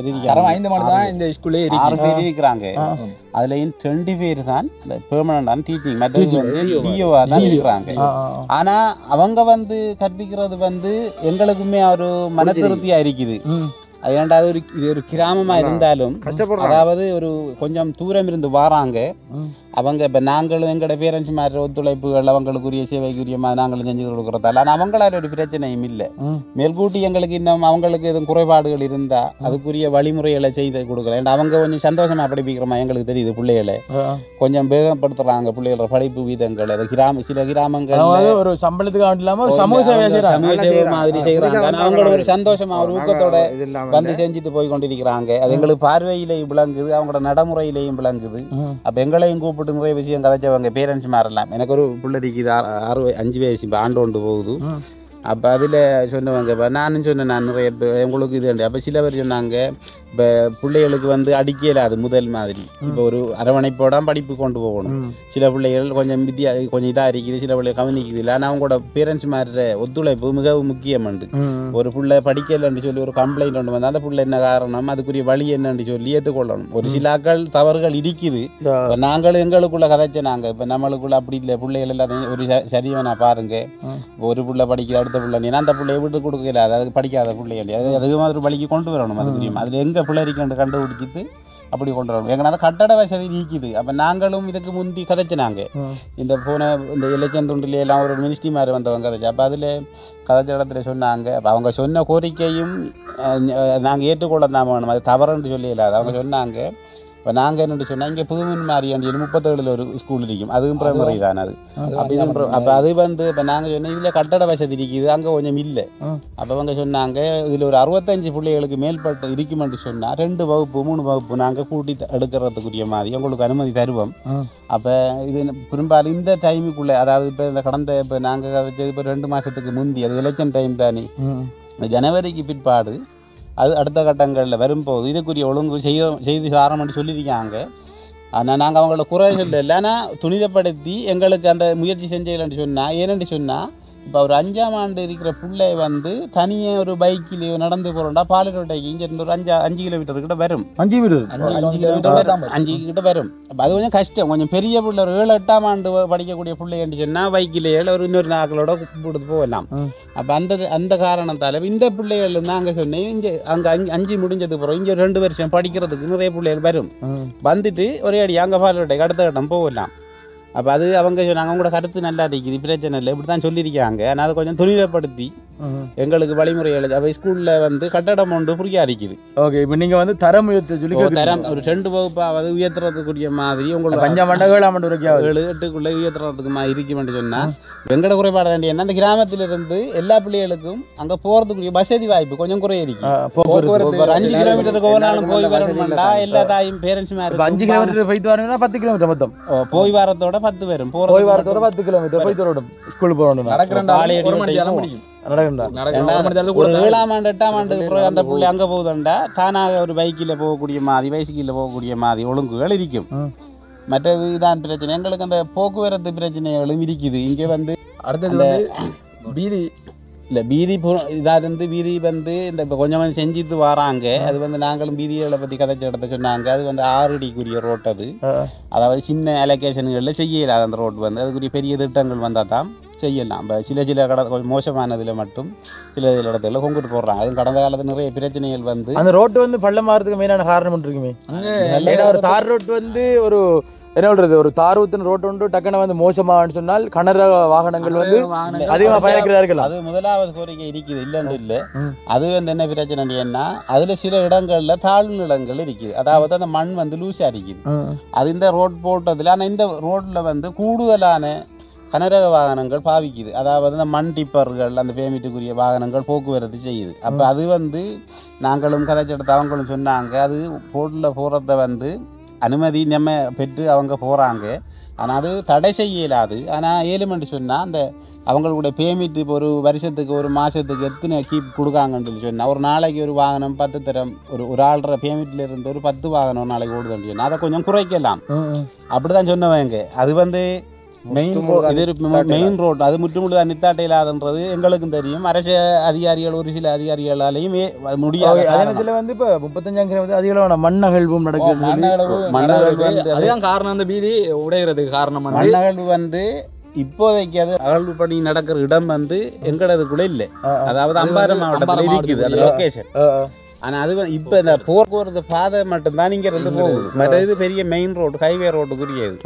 இருக்காங்க. 5 மட்டும் தான் இந்த ஸ்கூல்லே 6 பேர் இருக்காங்க. அதுலயும் 2 பேர் தான் பெர்மனன்டான டீச்சிங், மற்றது வந்து டிஓவா தான் இருக்காங்க. ஆனா அவங்க வந்து கற்பிக்கிறது வந்து எங்களுக்குமே ஒரு மன திருப்தியா இருக்குது. ஏன்டா இது ஒரு கிராமமா இருந்தாலும் அதாவது ஒரு கொஞ்சம் தூரம் இருந்து வாராங்க அவங்க. இப்போ நாங்களும் எங்களோட பேரண்ட்ஸ் மாதிரி ஒத்துழைப்புகள் அவங்களுக்குரிய சேவைக்குரிய நாங்களும் செஞ்சு கொடுக்குறதால ஆனால் அவங்களால ஒரு பிரச்சனையும் இல்லை. மேல்கூட்டி எங்களுக்கு இன்னும் அவங்களுக்கு எதுவும் குறைபாடுகள் இருந்தால் அதுக்குரிய வழிமுறைகளை செய்து கொடுக்குறேன். ஏன்னா அவங்க கொஞ்சம் சந்தோஷமாக படிப்பிக்கிறோமா எங்களுக்கு தெரியுது. பிள்ளைகளை கொஞ்சம் வேகப்படுத்துறாங்க, பிள்ளைகளோட படிப்பு வீதங்கள். அது சில கிராமங்கள் ஒரு சம்பளத்துக்கு இல்லாமல் சமூக சேவை மாதிரி செய்கிறாங்க. அவங்களோட ஒரு சந்தோஷமா ஒரு ஊக்கத்தோட வந்து செஞ்சுட்டு போய் கொண்டிருக்கிறாங்க. அது எங்களுக்கு பார்வையிலையும் விளங்குது, அவங்களோட நடைமுறையிலையும் விளங்குது. அப்போ எங்களையும் கூப்பிட்டு நிறைய விஷயம் கதைச்சவங்க பேரண்ட்ஸ் மாறலாம். எனக்கு ஒரு பிள்ளைக்கு இது 5 வயசு இப்போ ஆண்டு கொண்டு போகுது. அப்போ அதில் சொன்னவங்க இப்போ நானும் சொன்னேன் நான் நிறைய உங்களுக்கு இது. அப்போ சில பேர் சொன்னாங்க இப்போ பிள்ளைகளுக்கு வந்து அடிக்கல அது முதல் மாதிரி. இப்போ ஒரு அரவணைப்போட படிப்பு கொண்டு போகணும். சில பிள்ளைகள் கொஞ்சம் கொஞ்சம் இதாக இருக்குது, சில பிள்ளைகள் கவனிக்குது இல்லை. ஆனால் அவங்களோட பேரண்ட்ஸ் மாதிரி ஒத்துழைப்பு மிகவும் முக்கியமானது. ஒரு பிள்ளை படிக்கலைன்னு சொல்லி ஒரு கம்ப்ளைண்ட் ஒன்று வந்து அந்த பிள்ளை என்ன காரணம் அதுக்குரிய வழி என்னன்னு சொல்லி ஏற்றுக்கொள்ளணும். ஒரு சிலாக்கள் தவறுகள் இருக்குது. இப்போ நாங்களும் எங்களுக்குள்ள கதைச்ச நாங்கள் இப்போ நம்மளுக்குள்ள அப்படி இல்லை. பிள்ளைகள் எல்லாத்தையும் ஒரு சரியான பாருங்க. ஒரு பிள்ளை படிக்கிற அடுத்த பிள்ளை நீ அந்த பிள்ளையை விட்டு கொடுக்கல, அதாவது படிக்காத பிள்ளைய அதுக்கு மாதிரி வழிக்கு கொண்டு வரணும். அது புரியும். அதில் எங்கே பிள்ளை இருக்கின்ற கண்டுபிடிச்சிட்டு அப்படி கொண்டு வரணும். எங்களால் கட்டட வசதி நீக்குது. அப்போ நாங்களும் இதுக்கு முந்தி கதைச்சினாங்க. இந்த போன இந்த எலெக்ஷன் துண்டில் எல்லாம் ஒரு மினிஸ்ட்ரி மாதிரி வந்தவங்க கதைச்சு. அப்போ அதில் கதைச்ச இடத்துல சொன்னாங்க. அப்போ அவங்க சொன்ன கோரிக்கையும் நாங்கள் ஏற்றுக்கொள்ள தான் வேணும், அது தவறுன்னு சொல்லி இல்லாது. அவங்க சொன்னாங்க இப்போ நாங்கள் என்னென்னு சொன்னால் இங்கே புதுமன் மாரியாண்டி 37 ஒரு ஸ்கூல் இருக்கும், அதுவும் பிரைமரி தான். அது அப்படி அப்போ அது வந்து இப்போ நாங்கள் சொன்னோம் இதில் கட்டட வசதி இருக்குது, அங்கே கொஞ்சம் இல்லை. அப்போ அவங்க சொன்னாங்க இதில் ஒரு 65 பிள்ளைகளுக்கு மேற்பட்டு இருக்குமென்று சொன்னால் 2 வகுப்பு 3 வகுப்பு நாங்கள் கூட்டி எடுக்கிறதுக்குரிய மாதிரி உங்களுக்கு அனுமதி தருவோம். அப்போ இது பெரும்பாலும் இந்த டைமுக்குள்ளே, அதாவது இப்போ இந்த கடந்த இப்போ நாங்கள் இப்போ 2 மாதத்துக்கு முந்தி அது எலெக்ஷன் டைம் தானே, இந்த ஜனவரிக்கு பிற்பாடு அது அடுத்த கட்டங்களில் வரும்போது இதுக்குரிய ஒழுங்கு செய்து சாரம்னு சொல்லியிருக்காங்க. ஆனால் நாங்கள் அவங்களோட குறைகள் இல்லைன்னா துணிதப்படுத்தி எங்களுக்கு அந்த முயற்சி செஞ்சீங்கன்னு சொன்னால் ஏன்னு சொன்னால் இப்போ ஒரு 5ஆம் ஆண்டு இருக்கிற பிள்ளை வந்து தனியாக ஒரு பைக்கிலேயோ நடந்து போகிறோம்டா பாலரோட்டைக்கு இங்கேருந்து ஒரு 5 கிலோமீட்டர் கிட்ட வரும். 5 கிலோமீட்டர் வரும், 5 கிட்ட வரும். அப்போ அது கொஞ்சம் கஷ்டம். கொஞ்சம் பெரிய பிள்ளை ஒரு 7, 8ஆம் ஆண்டு படிக்கக்கூடிய பிள்ளைன்னு சொன்னால் பைக்கிலேயே ஒரு இன்னொரு நாக்களோட கூப்பிட்டு போகலாம். அப்போ அந்த காரணத்தால் இந்த பிள்ளைகள் நாங்கள் சொன்னேன் இங்கே அங்கே 5 முடிஞ்சது போகிறோம் இங்கே 2 வருஷம் படிக்கிறதுக்கு நிறைய பிள்ளைகள் வரும். வந்துட்டு ஒரே அடி அங்கே பாலரோட்டைக்கு அடுத்த கட்டம் போகலாம். அப்போ அது அவங்க சொன்னாங்க அவங்களோட கருத்து நல்லா இருக்குது, பிரச்சனை இல்லை, இப்படி தான் சொல்லியிருக்காங்க. ஆனால் அதை கொஞ்சம் துரிதப்படுத்தி எங்களுக்கு வழிமுறைகள் அப்போ ஸ்கூலில் வந்து கட்டடம் ஒன்று புரியா இருக்குது. ஓகே, இப்போ நீங்கள் வந்து தரம் உயர்த்த சொல்லி தரம் ஒரு 2 வகுப்பாவது உயர்த்துறதுக்குரிய மாதிரி உங்களுக்கு 5ஆம் ஆண்டு 7ஆம் ஆண்டு வரைக்கும் 7, 8க்குள்ளே உயர்த்துறதுக்கு இருக்குமென்று சொன்னால் எங்கட குறைபாடு வேண்டிய என்ன அந்த கிராமத்திலிருந்து எல்லா பிள்ளைகளுக்கும் அங்கே போகிறதுக்குரிய வசதி வாய்ப்பு கொஞ்சம் குறைய இருக்கு. போக்குவரத்து 5 கிலோமீட்டருக்கு ஓனாலும் போய் வரணும்டா எல்லா தாயும் பேரண்ட்ஸுமே 5 கிலோமீட்டர் போயிட்டு வரணும்னா 10 கிலோமீட்டர் மொத்தம் போய் வாரத்தோட 10 வரும். போய் வாரத்தோட 10 கிலோமீட்டர் போயிட்டு வரணும் ஸ்கூல் போகணும். ஒரு 7ஆம் ஆண்டு 8ஆம் ஆண்டு அந்த பிள்ளை அங்கே போகுதுண்டா தானாக ஒரு பைக்கில் போகக்கூடிய மாதிரி பைசிக்கில் போகக்கூடிய மாதிரி ஒழுங்குகள் இருக்கும். மற்றது இதான் பிரச்சனை. எங்களுக்கு அந்த போக்குவரத்து பிரச்சனைகளும் இருக்குது. இங்கே வந்து அடுத்தது வீதி இல்லை வீதி இதாக இருந்து வீதி வந்து இந்த இப்போ கொஞ்சம் செஞ்சுட்டு வராங்க. அது வந்து நாங்களும் வீதிகளை பற்றி கதைச்ச இடத்த சொன்னாங்க. அது வந்து 6 அடிக்குரிய ரோட். அதாவது சின்ன அலோகேஷன்களில் செய்யலாது அந்த ரோட் வந்து அதுக்குரிய பெரிய திட்டங்கள் வந்தால் தான் செய்யலாம். இப்போ சில கொஞ்சம் மோசமானதில் மட்டும் சில இடத்துல கொண்டுட்டு போடுறாங்க. அதுவும் கடந்த காலத்தில் நிறைய பிரச்சனைகள் வந்து அந்த ரோட்டு வந்து பள்ளமாறதுக்கு மெயினான காரணம் இருக்குமே. ஒரு தார் ரோட்டு வந்து ஒரு என்ன சொல்றது ஒரு தார் ஊத்தின ரோட்டு ஒன்று டக்குன்னு வந்து மோசமானு சொன்னால் கனரக வாகனங்கள் வந்து அதிகமாக பயணிக்கிறார்கள். அது முதலாவது கோரிக்கை இருக்குது, இல்லைன்னு இல்லை. அது வந்து என்ன பிரச்சனைன்னா அதில் சில இடங்களில் தாழ்வு நிலங்கள் இருக்குது. அதாவது அந்த மண் வந்து லூஸாக இருக்குது. அது இந்த ரோட் போட்டதில் ஆனால் இந்த ரோட்டில் வந்து கூடுதலான கனரக வாகனங்கள் பாவிக்குது. அதாவது அந்த மண் டிப்பர்கள் அந்த பேமிட்டுக்குரிய வாகனங்கள் போக்குவரத்து செய்யுது. அப்போ அது வந்து நாங்களும் கதைச்செடுத்து அவங்களும் சொன்னாங்க அது ரோட்டில் போகிறத வந்து அனுமதி நம்ம பெற்று அவங்க போகிறாங்க. ஆனால் அது தடை செய்ய இயலாது. ஆனால் ஏழுமென்று சொன்னால் அந்த அவங்களுடைய பேமிட்டு இப்போ ஒரு வருஷத்துக்கு ஒரு மாதத்துக்கு எத்தனை கீப் கொடுக்காங்கன்னு சொன்னால் ஒரு நாளைக்கு ஒரு வாகனம் 10 தரம் ஒரு ஆள்ற பேமிட்டில் இருந்து ஒரு 10 வாகனம் ஒரு நாளைக்கு ஓடுதுன்னு சொன்னால் அதை கொஞ்சம் குறைக்கலாம். அப்படி தான் சொன்னவங்க. அது வந்து மெயின் ரோட் அது முற்றுமுழுதாக நித்தாட்டை இல்லாதன்றது எங்களுக்கும் தெரியும். அரசு அதிகாரிகள் ஒரு சில அதிகாரிகளாலையும் முடியாது. அதில் வந்து இப்போ 35 அதிகளவான மண்ணகழ்வும் நடக்குது. அதுதான் காரணம். அந்த வீதி உடைகிறதுக்கு காரணம் மண்ணகழ்வு வந்து இப்போதைக்கு அது அகழ்வு பணி நடக்கிற இடம் வந்து எங்களதுக்குள்ள இல்லை. அதாவது அம்பாறை மாவட்டத்தில் இருக்குது அந்த லொக்கேஷன். ஆனால் அது இப்போ இந்த போக்குவரத்து பாதை மட்டும்தான் இங்கே இருந்து போகுது. மற்ற இது பெரிய மெயின் ரோடு ஹைவே ரோட்டுக்குரியது.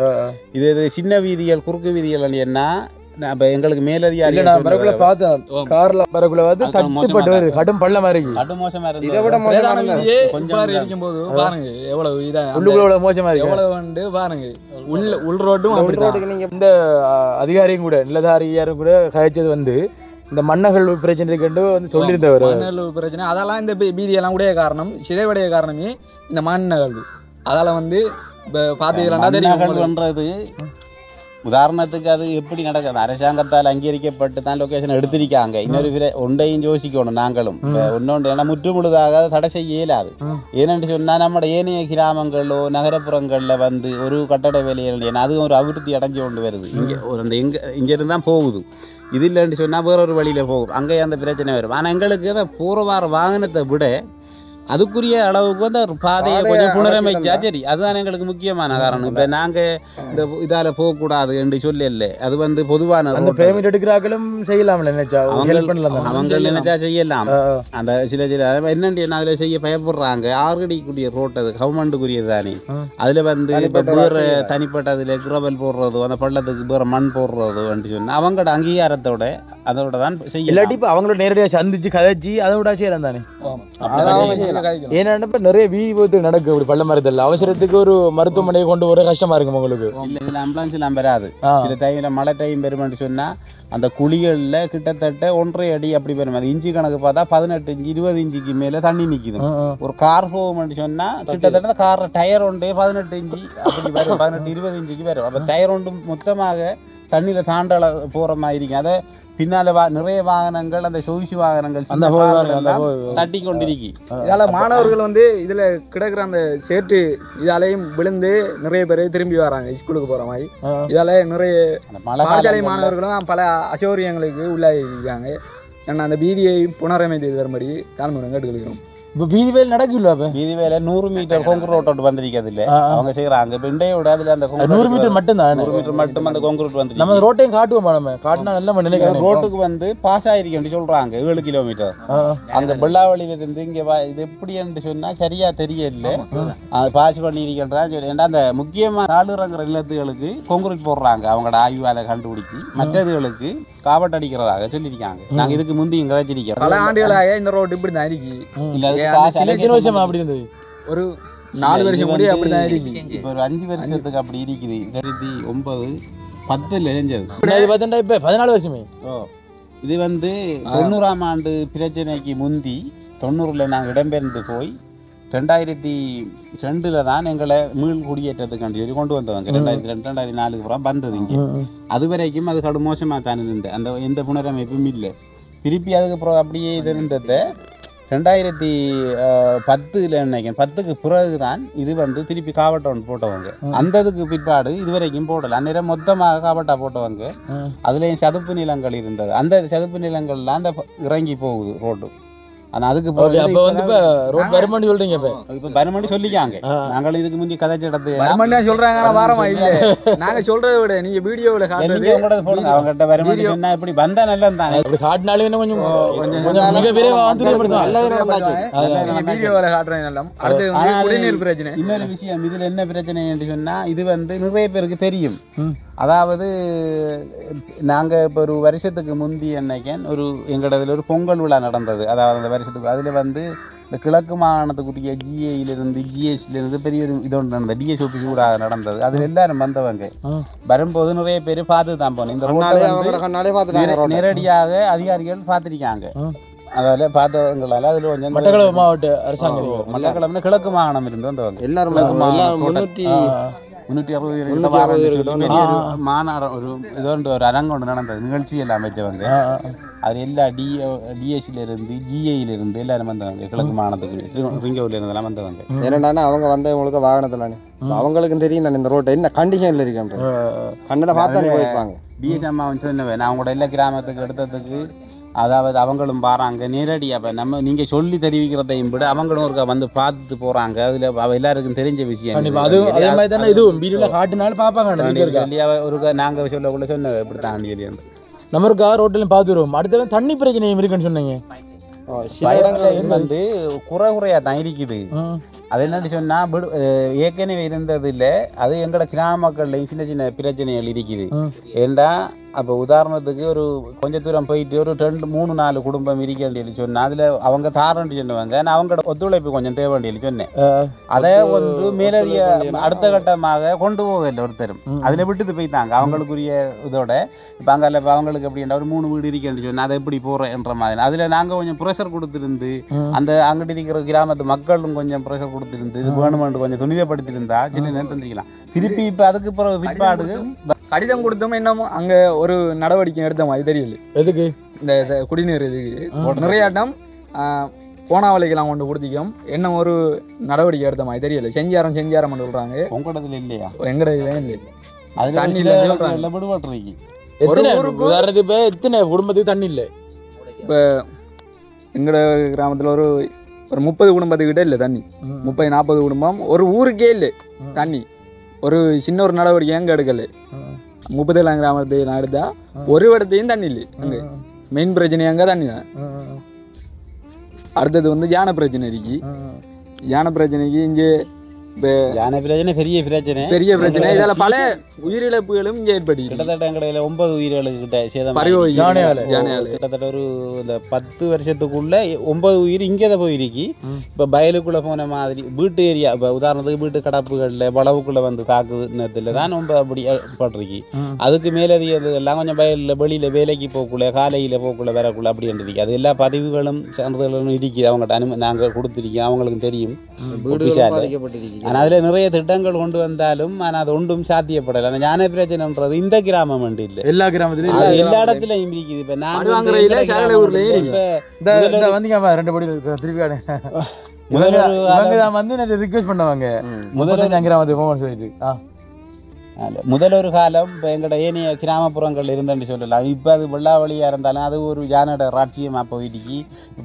இது சின்ன வீதிகள் குறுக்கு வீதிகள் என்ன இப்போ எங்களுக்கு மேலதிகாரி பார்த்தேன் கார்ல பரக்குள்ள வந்து தட்டுப்பட்டு வருது. கடும் பள்ளமா இருக்கு, கடும் மோசமா இருக்கு. இதை விட கொஞ்சம் இருக்கும்போது பாருங்க எவ்வளவு இதாக உள்ளுக்குள்ள மோசமா இருக்கு. எவ்வளவு வந்து பாருங்க உள் ரோட்டும் அப்படி. நீங்க இந்த அதிகாரியும் கூட நிலதாரியாரும் கூட கழிச்சது வந்து இந்த மண்ணகழ்வு பிரச்சனை கண்டு வந்து சொல்லியிருந்தவர். மண்ணகழ்வு பிரச்சனை அதெல்லாம் இந்த பீதியெல்லாம் உடைய காரணம் சிதைவடைய காரணமே இந்த மண்ணகழ்வு. அதால் வந்து பார்த்தீங்கன்றது உதாரணத்துக்கு அது எப்படி நடக்குது அரசாங்கத்தால் அங்கீகரிக்கப்பட்டு தான் லொக்கேஷன் எடுத்திருக்காங்க. இன்னொரு ஒன்றையும் யோசிக்கணும் நாங்களும். ஒன்னொன்று ஏன்னா முற்றுமுழுதாக தடை செய்ய இயலாது. ஏனென்று சொன்னால் நம்ம ஏனைய கிராமங்களோ நகரப்புறங்களில் வந்து ஒரு கட்டட வேலைகள் ஏன்னா அதுவும் ஒரு அபிவிருத்தி அடைஞ்சு கொண்டு வருது. இங்கே ஒரு அந்த இங்கேருந்து தான் போகுது. இது இல்லைன்னு சொன்னால் வேற ஒரு வழியில் போகும், அங்கேயே அந்த பிரச்சனை வரும். ஆனால் எங்களுக்கு அதை போகிற வார வாகனத்தை விட அதுக்குரிய அளவுக்கு வந்து ஒரு பாதையை கொஞ்சம் புனரமைச்சா சரி, அதுதான் எங்களுக்கு முக்கியமான காரணம். இப்போ நாங்கள் இந்த இதால் போகக்கூடாது என்று சொல்லல, அது வந்து பொதுவான பேமெண்ட் எடுக்கிறார்களும் செய்யலாம் நினைச்சா அவங்க நினைச்சா செய்யலாம். அந்த சில என்னென்ன அதில் செய்ய பயப்படுறாங்க. 6 அடிக்குரிய ரோட் அது கவர்மெண்ட்டுக்குரியது தானே. அதில் வந்து இப்போ வேறு தனிப்பட்ட அதில் கிரவல் போடுறதோ அந்த பள்ளத்துக்கு வேறு மண் போடுறதோ என்று சொன்னால் அவங்களோட அங்கீகாரத்தோட அதோட தான் செய்ய. இல்லாட்டி இப்போ அவங்களோட நேரடியாக சந்திச்சு கதைச்சி அதை விட செய்யலாம் தானே. ஏன்னா நிறைய விபத்து நடக்கும் இப்படி பள்ள மரத்தில். அவசரத்துக்கு ஒரு மருத்துவமனையை கொண்டு வர கஷ்டமா இருக்கும் உங்களுக்கு. இல்லை இதில் ஆம்புலன்ஸ் எல்லாம் வராது. சில டைமில் மழை டைம் பெருமான்னு சொன்னால் அந்த குழிகளில் கிட்டத்தட்ட 1.5 அடி அப்படி பெறும். அது இன்ச்சு கணக்கு பார்த்தா 18 இன்ச்சு 20 இன்ச்சுக்கு மேலே தண்ணி நிற்கிது. ஒரு கார் போகும்னு சொன்னால் கிட்டத்தட்ட கார் டயர் ஒன்றே 18 இன்ச்சு அப்படி வரும், 18-20 இன்ச்சுக்கு வரும். அப்போ டயர் ஒன்று மொத்தமாக தண்ணியில் தாண்டல போகிற மாதிரி இருக்கும். அதை பின்னால் நிறைய வாகனங்கள் அந்த சொகுசு வாகனங்கள் தட்டி கொண்டிருக்கி. இதால் மாணவர்கள் வந்து இதில் கிடக்கிற அந்த சேற்று இதாலையும் விழுந்து நிறைய பேர் திரும்பி வராங்க ஸ்கூலுக்கு போகிற மாதிரி. இதால் நிறைய பாடசாலை மாணவர்களும் பல அசௌகரியங்களுக்கு உள்ளாகி இருக்காங்க. ஏன்னா அந்த பீதியை புனரமைத்து தரும்படி தாழ்மையுடன் கேட்டுக்கொள்கிறோம். இப்போ வீதி வேலை நடக்குல்ல? அப்போ வீதி வேலை 100 மீட்டர் கொங்குரோட் வந்திருக்கிறது இல்லை, அவங்க செய்கிறாங்க. இப்போ இண்டையோட அதில் அந்த 100 மீட்டர் மட்டும்தான், 100 மீட்டர் மட்டும் அந்த கொங்குரோட் வந்து நம்ம ரோட்டையும் காட்டுவோம். நம்ம காட்டினா நல்லா நினைக்கிறேன். ரோட்டுக்கு வந்து பாஸ் ஆயிருக்கேன் சொல்கிறாங்க 7 கிலோமீட்டர். அங்கே வெள்ளாவளியிலிருந்து இங்கே இது எப்படி என்று சொன்னால் சரியா தெரியல. அது பாஸ் பண்ணியிருக்கின்றான் சொல்லி. ஏன்னா அந்த முக்கியமாக நாளுறங்கிற நிலத்துகளுக்கு கொங்குரோட் போடுறாங்க அவங்களோட ஆய்வால கண்டுபிடிச்சி. மற்றதுகளுக்கு காவட்டு அடிக்கிறதாக சொல்லியிருக்காங்க. நாங்கள் இதுக்கு முந்தையும் கதைச்சிருக்கோம். பல ஆண்டுகளாக இந்த ரோடு இப்படி தான் இருக்கு. அப்படி இருந்தது ஒரு 4 வருஷம் முன்னாடி அப்படிதான் இருக்கு. இப்போ ஒரு 5 வருஷத்துக்கு அப்படி இருக்குது. 2009 10 செஞ்சது. இப்போ 14 வருஷமே. இது வந்து 90ஆம் ஆண்டு பிரச்சனைக்கு முந்தி 90ல் நாங்கள் இடம்பெயர்ந்து போய் 2002 தான் எங்களை மீள் குடியேற்றத்துக்காண்டி சொல்லி கொண்டு வந்தவங்க. 2002 2004 அப்புறம் வந்தது இங்கே. அது வரைக்கும் அது கடும் மோசமாக தான் இருந்தது. அந்த எந்த புனரமைப்பும் இல்லை. திருப்பி அதுக்கப்புறம் அப்படியே இது இருந்ததை 2010 நினைக்கிறேன். 10க்கு பிறகு தான் இது வந்து திருப்பி காவட்டை போட்டவங்க. அந்ததுக்கு பிற்பாடு இது வரைக்கும் போடலை. அந்நேரம் மொத்தமாக காவட்டா போட்டவங்க. அதுலேயும் சதுப்பு நிலங்கள் இருந்தது. அந்த சதுப்பு நிலங்கள்லாம் அந்த இறங்கி போகுது ரோடு. ஆனால் அதுக்கு வருமானி சொல்றீங்க. இப்போ வருமானி சொல்லிக்காங்க. நாங்கள் இதுக்கு முந்தைய கதைச்ச இடத்து வருமானி சொல்றாங்க. ஆனால் வாரமா இல்லை, நாங்கள் சொல்றதை விட நீங்க வீடியோவில் காட்டுறது உங்களோட போடுங்க. அவங்ககிட்ட வருமானி சொன்னா இப்படி வந்தா நல்லா தானே. காட்டினாலே கொஞ்சம் வீடியோவில் காட்டுறேன் நல்லா. அடுத்து பிரச்சனை. இன்னொரு விஷயம் இதில் என்ன பிரச்சனை என்று சொன்னா, இது வந்து நிறைய பேருக்கு தெரியும். அதாவது நாங்கள் இப்போ ஒரு வருஷத்துக்கு முந்தி என்னைக்கேன் ஒரு எங்களதில் ஒரு பொங்கல் விழா நடந்தது. அதாவது அந்த வருஷத்துக்கு அதில் வந்து இந்த கிழக்கு மாகாணத்துக்குரிய ஜிஏயிலிருந்து ஜிஎஸ்லேருந்து பெரிய ஒரு இது ஒன்று நடந்தது. டிஎஸ் ஆஃபீஸ் கூட நடந்தது. அதில் எல்லாரும் வந்தவங்க வரும்போது நிறைய பேர் பார்த்து தான் போனோம். இந்த ரோட்டை நேரடியாக அதிகாரிகள் பார்த்துருக்காங்க. அதில் பார்த்தவங்களால அதில் கொஞ்சம் மட்டக்களப்பு மாவட்ட அரசாங்கம் மட்டக்களப்பு கிழக்கு மாகாணம் இருந்து வந்தவங்க எல்லாரும் 360 மாநாடு ஒரு இதோண்டு ஒரு அரங்கொண்டு நடந்தது. நிகழ்ச்சி எல்லாம் அமைச்சவங்க. அது எல்லா டிஎஸ்சியிலிருந்து ஜிஏயிலிருந்து எல்லாரும் வந்தவங்க. கிழக்கு மாகாணத்துக்கு ரிங்கூர்ல இருந்தெல்லாம் வந்தவங்க. ஏன்னா அவங்க வந்தவங்களுக்கு வாகனத்திலானே அவங்களுக்கும் தெரியும் தானே இந்த ரோட்டை என்ன கண்டிஷனில் இருக்கின்ற கண்ணில் பார்த்தா போயிருப்பாங்க. டிஎஸ் அம்மா வந்து சொன்னவேன் நான் அவங்களோட எல்லா கிராமத்துக்கு எடுத்ததுக்கு. அதாவது அவங்களும் பாறாங்க நேரடியாக. இப்போ நம்ம நீங்கள் சொல்லி தெரிவிக்கிறதையும் விட அவங்களும் ஒரு வந்து பார்த்துட்டு போகிறாங்க. அதில் எல்லாருக்கும் தெரிஞ்ச விஷயம். அதே மாதிரி தானே இதுவும் வீடியோவில் காட்டினாலும் பார்ப்பாங்க சொல்லி ஒரு நாங்கள் சொல்லக்குள்ள சொன்ன இப்படி தான் சொல்லி நம்ம இருக்கா ரோட்டிலையும் பார்த்துருவோம். அடுத்த தண்ணி பிரச்சனையும் இருக்குன்னு சொன்னீங்க. சில இடங்களையும் வந்து குறையாக தான் இருக்குது. அது என்னன்னு சொன்னால் ஏற்கனவே இருந்தது இல்லை. அது எங்களோட கிராம மக்கள்லையும் சின்ன சின்ன பிரச்சனைகள் இருக்குது. ஏண்டா அப்போ உதாரணத்துக்கு ஒரு கொஞ்சம் தூரம் போயிட்டு ஒரு 2 3 4 குடும்பம் இருக்கேன்னு சொன்னால் அதில் அவங்க தாரண்டி சொன்னவங்க. நான் அவங்களோட ஒத்துழைப்பு கொஞ்சம் தேவைன்னு சொன்னேன். அதை ஒன்று மேலதிக அடுத்த கட்டமாக கொண்டு போகல ஒருத்தரும். அதில் விட்டுட்டு போய்த்தாங்க அவங்களுக்குரிய இதோட. இப்போ அங்கே அவங்களுக்கு எப்படின்னா ஒரு 3 வீடு இருக்கேன்னு சொன்னால் அதை எப்படி போகிறேன்ற மாதிரி அதில் நாங்கள் கொஞ்சம் ப்ரெஷர் கொடுத்துருந்து அந்த அங்கிட்டு இருக்கிற கிராமத்து மக்களும் கொஞ்சம் ப்ரெஷர் கொடுத்துருந்து இது வேணுமென்று கொஞ்சம் துணிதப்படுத்தியிருந்தா சின்ன நேரம் தந்திக்கலாம். திருப்பி இப்போ அதுக்கு பிறகு பிற்பாடு கடிதம் கொடுத்தோம். இன்னமும் அங்கே ஒரு நடவடிக்கை எடுத்த மாதிரி தெரியல. எதுக்கு இந்த குடிநீர் இதுக்கு நிறைய இடம் போனாவளிக்கெல்லாம் கொண்டு கொடுத்திக்கோம். என்ன ஒரு நடவடிக்கை எடுத்த மாதிரி தெரியல. செஞ்சாரம் சொல்கிறாங்க. உங்களதுல இல்லையா? எங்கடதுல இல்லை. அது தண்ணியில் விடுபட்டுருக்கு. எத்தனை குடும்பத்துக்கு தண்ணி இல்லை? இப்போ எங்களோட கிராமத்தில் ஒரு 30 குடும்பத்துக்கிட்ட இல்லை தண்ணி. 30-40 குடும்பம் ஒரு ஊருக்கே இல்லை தண்ணி. ஒரு சின்ன ஒரு நடவடிக்கை அங்கே எடுக்கலை. 37 கிராமத்தையும் எடுத்தா ஒரு இடத்தையும் தண்ணி இல்லை. அங்கே மெயின் பிரச்சனை அங்கே தண்ணி தான். அடுத்தது வந்து யானை பிரச்சனை இருக்கு. யானை பிரச்சனைக்கு இங்கே யானை பிரச்சனை பெரிய பிரச்சனை. இதில் பல உயிரிழப்புகளும் இங்கே ஏற்படுது. கிட்டத்தட்ட எங்கடையில் 9 உயிர்களுக்கு கிட்ட சேதம். கிட்டத்தட்ட ஒரு இந்த 10 வருஷத்துக்குள்ள 9 உயிர் இங்கே தான் போயிருக்கு. இப்போ வயலுக்குள்ளே போன மாதிரி வீட்டு ஏரியா இப்போ உதாரணத்துக்கு வீட்டு கடப்புகளில் வளவுக்குள்ளே வந்து தாக்குனத்தில் தான் ரொம்ப அப்படி பட்டிருக்கு. அதுக்கு மேலதிக எல்லாம் கொஞ்சம் வயலில் வெளியில் வேலைக்கு போக்குள்ள காலையில் போக்குள்ள வரக்குள்ள அப்படி இருக்கு. அது எல்லா பதிவுகளும் சான்றிதழ்களும் இருக்குது. அவங்கள்ட்ட நாங்கள் கொடுத்துருக்கோம். அவங்களுக்கும் தெரியும். ஆனால் அதில் நிறைய திட்டங்கள் கொண்டு வந்தாலும் ஆனால் அது ஒன்றும் சாத்தியப்படலை. அந்த ஞான பிரச்சனைன்றது இந்த கிராமம் வந்து இல்லை, எல்லா கிராமத்துலையும் எல்லா இடத்துலையும் இருக்குது. இப்போ நான் ரெண்டு படி திருப்பி வந்து ரிக்வெஸ்ட் பண்ணுவாங்க முதல்ல கிராமத்துக்கு போகணும்னு சொல்லிட்டு. முதல் ஒரு காலம் இப்போ எங்களோட ஏனைய கிராமப்புறங்கள் இருந்தேன்னு சொல்லலாம். இப்போ அது வெள்ளாவளியாக இருந்தாலும் அது ஒரு ஜானோட ராட்சியமாக போயிடுச்சு.